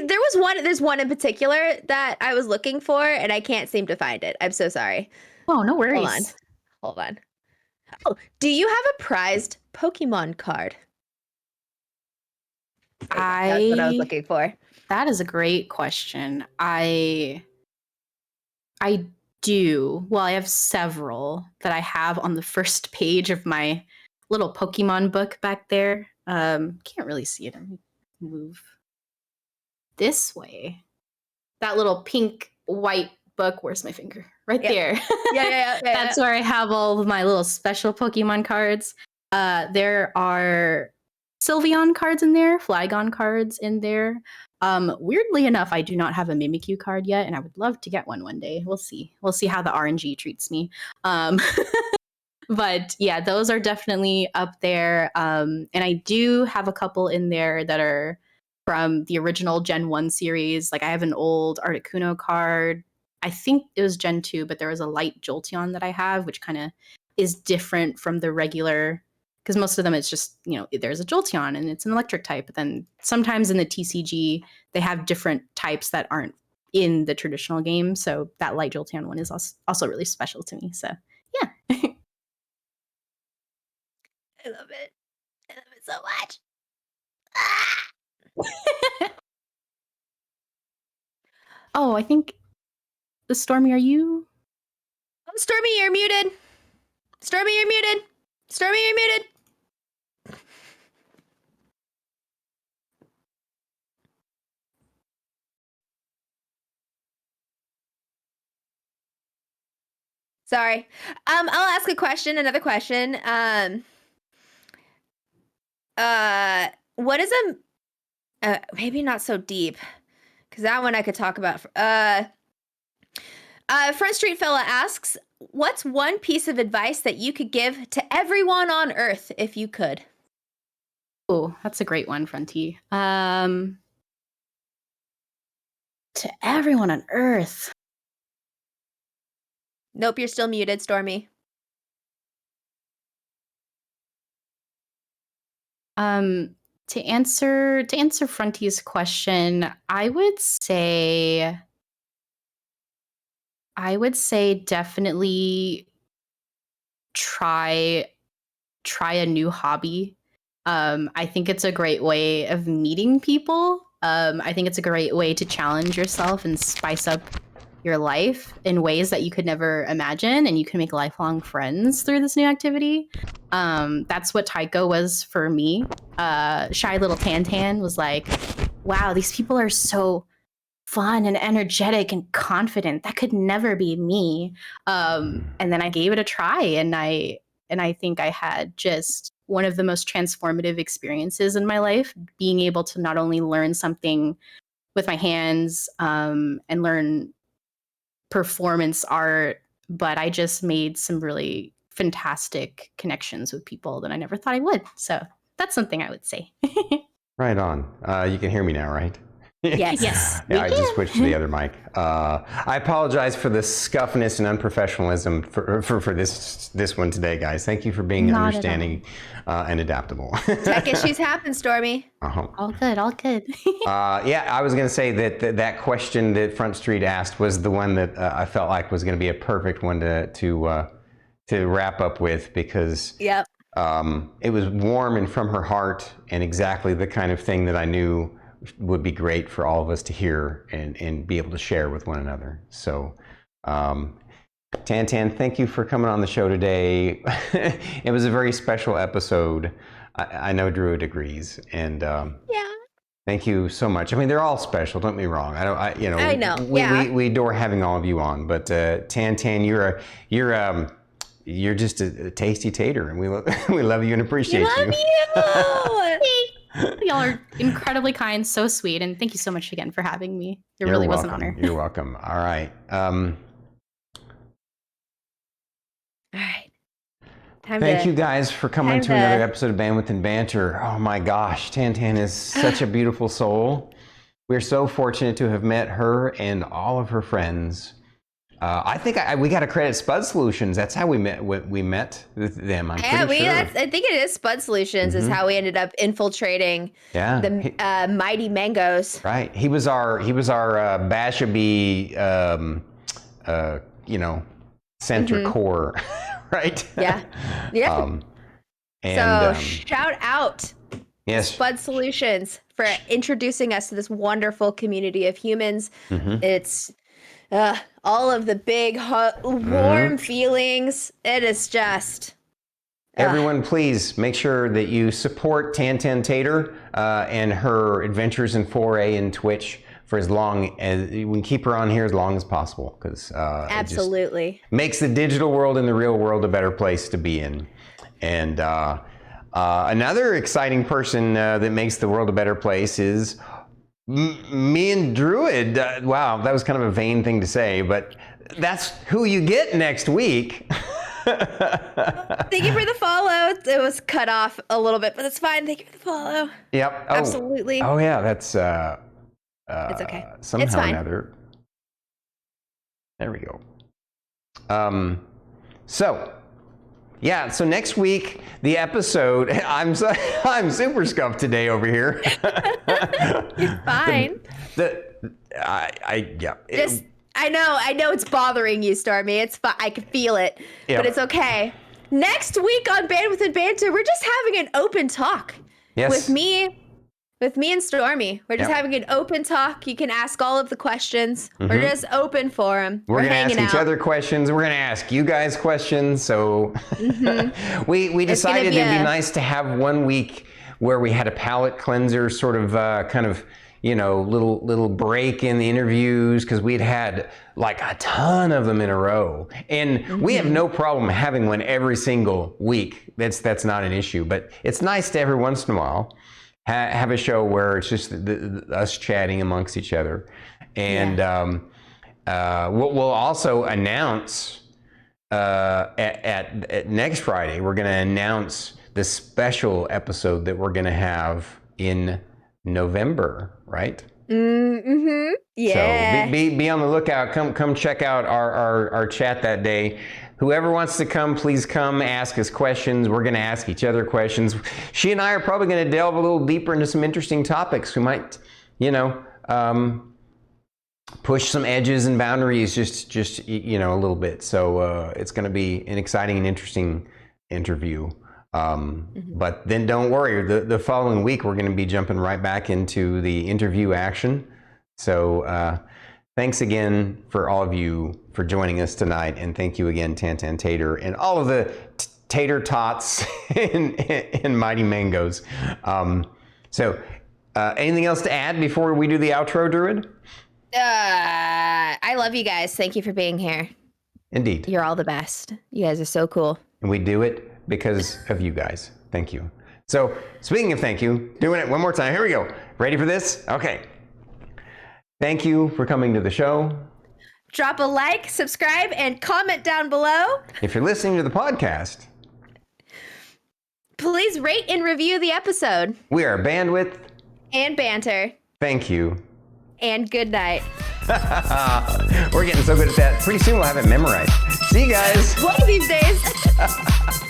There's one in particular that I was looking for and I can't seem to find it. I'm so sorry. Oh, no worries. Hold on. Oh, do you have a prized Pokemon card? That's what I was looking for. That is a great question. I do. Well, I have several that I have on the first page of my little Pokemon book back there. Can't really see it. Let me move this way. That little pink white book. Where's my finger? Right there. Yeah. That's where I have all of my little special Pokemon cards. There are Sylveon cards in there, Flygon cards in there. Weirdly enough, I do not have a Mimikyu card yet, and I would love to get one day. We'll see. We'll see how the RNG treats me. But yeah, those are definitely up there. And I do have a couple in there that are from the original Gen 1 series. Like I have an old Articuno card. I think it was Gen 2, but there was a light Jolteon that I have, which kind of is different from the regular, because most of them it's just, there's a Jolteon and it's an electric type. But then sometimes in the TCG, they have different types that aren't in the traditional game. So that light Jolteon one is also really special to me. So yeah. I love it. I love it so much. Oh, I think Stormy, are you? Oh, Stormy, you're muted. Stormy, you're muted. Stormy, you're muted. Sorry. I'll ask another question. What is maybe not so deep, because that one I could talk about. Front Street Fella asks, what's one piece of advice that you could give to everyone on Earth if you could? Oh, that's a great one, Fronty. To everyone on Earth. Nope, you're still muted, Stormy. To answer Fronty's question, I would say definitely try a new hobby. I think it's a great way of meeting people. I think it's a great way to challenge yourself and spice up your life in ways that you could never imagine, and you can make lifelong friends through this new activity. That's what Taiko was for me. Shy little Tantan was like, wow, these people are so fun and energetic and confident. That could never be me. And then I gave it a try, and I think I had just one of the most transformative experiences in my life, being able to not only learn something with my hands and learn performance art, but I just made some really fantastic connections with people that I never thought I would. So that's something I would say. Right on. You can hear me now, right? Yes. Yeah, I just switched to the other mic. I apologize for the scuffness and unprofessionalism for this one today, guys. Thank you for being understanding and adaptable. Tech issues happen, Stormy. All good. Yeah, I was going to say that question that Front Street asked was the one that I felt like was going to be a perfect one to wrap up with, because Yep. it was warm and from her heart, and exactly the kind of thing that I knew would be great for all of us to hear and be able to share with one another. So, Tan, thank you for coming on the show today. It was a very special episode. I know Druid agrees, and thank you so much. I mean, they're all special. Don't get me wrong. I know. We adore having all of you on, but Tan, you're just a tasty tater, and we love you and appreciate you. Love you. Y'all are incredibly kind, so sweet, and thank you so much again for having me. It really was an honor. You're welcome. All right. All right. Thank you guys for coming to another episode of Bandwidth and Banter. Oh my gosh, Tan is such a beautiful soul. We're so fortunate to have met her and all of her friends. I think we got to credit Spud Solutions. That's how we met. We met with them. I'm pretty sure. I think it is Spud Solutions is how we ended up infiltrating the Mighty Mangoes. Right. He was our Bashaby, center core. Right? Yeah. So shout out Spud Solutions for introducing us to this wonderful community of humans. It's all of the big, warm feelings. It is just... Everyone, please make sure that you support TanTanTater and her adventures in 4A and Twitch for as long as we can keep her on here as long as possible, because absolutely it just makes the digital world and the real world a better place to be in. And another exciting person that makes the world a better place is me and Druid. Wow, that was kind of a vain thing to say, but that's who you get next week. Thank you for the follow. It was cut off a little bit, but it's fine. Thank you for the follow. Yep. Oh, absolutely. Oh yeah, that's it's okay. Somehow it's fine. Or another. There we go. So next week the episode. I'm super scuffed today over here. You're fine. I know it's bothering you, Stormy. It's fine. I can feel it, but it's okay. Next week on Bandwidth and Banter, we're just having an open talk with me and Stormy. We're just having an open talk. You can ask all of the questions. We're just open for them. We're going to ask each other questions. We're going to ask you guys questions. So we decided it'd be nice to have 1 week where we had a palate cleanser, sort of little break in the interviews, because we'd had like a ton of them in a row, and we have no problem having one every single week. That's not an issue, but it's nice to every once in a while have a show where it's just us chatting amongst each other. And we'll also announce at next Friday, we're going to announce the special episode that we're going to have in November, right? Yeah. So be on the lookout. Come check out our chat that day. Whoever wants to come, please come ask us questions. We're going to ask each other questions. She and I are probably going to delve a little deeper into some interesting topics. We might, push some edges and boundaries just a little bit. So it's going to be an exciting and interesting interview. But then don't worry, the following week we're going to be jumping right back into the interview action. So thanks again for all of you for joining us tonight, and thank you again, TanTanTater, and all of the tater tots and mighty mangoes. So anything else to add before we do the outro, Druid? I love you guys. Thank you for being here. Indeed. You're all the best. You guys are so cool. And we do it because of you guys. Thank you. So speaking of thank you, doing it one more time. Here we go. Ready for this? Okay. Thank you for coming to the show. Drop a like, subscribe, and comment down below. If you're listening to the podcast, please rate and review the episode. We are Bandwidth and Banter. Thank you. And good night. We're getting so good at that. Pretty soon we'll have it memorized. See you guys. One of these days.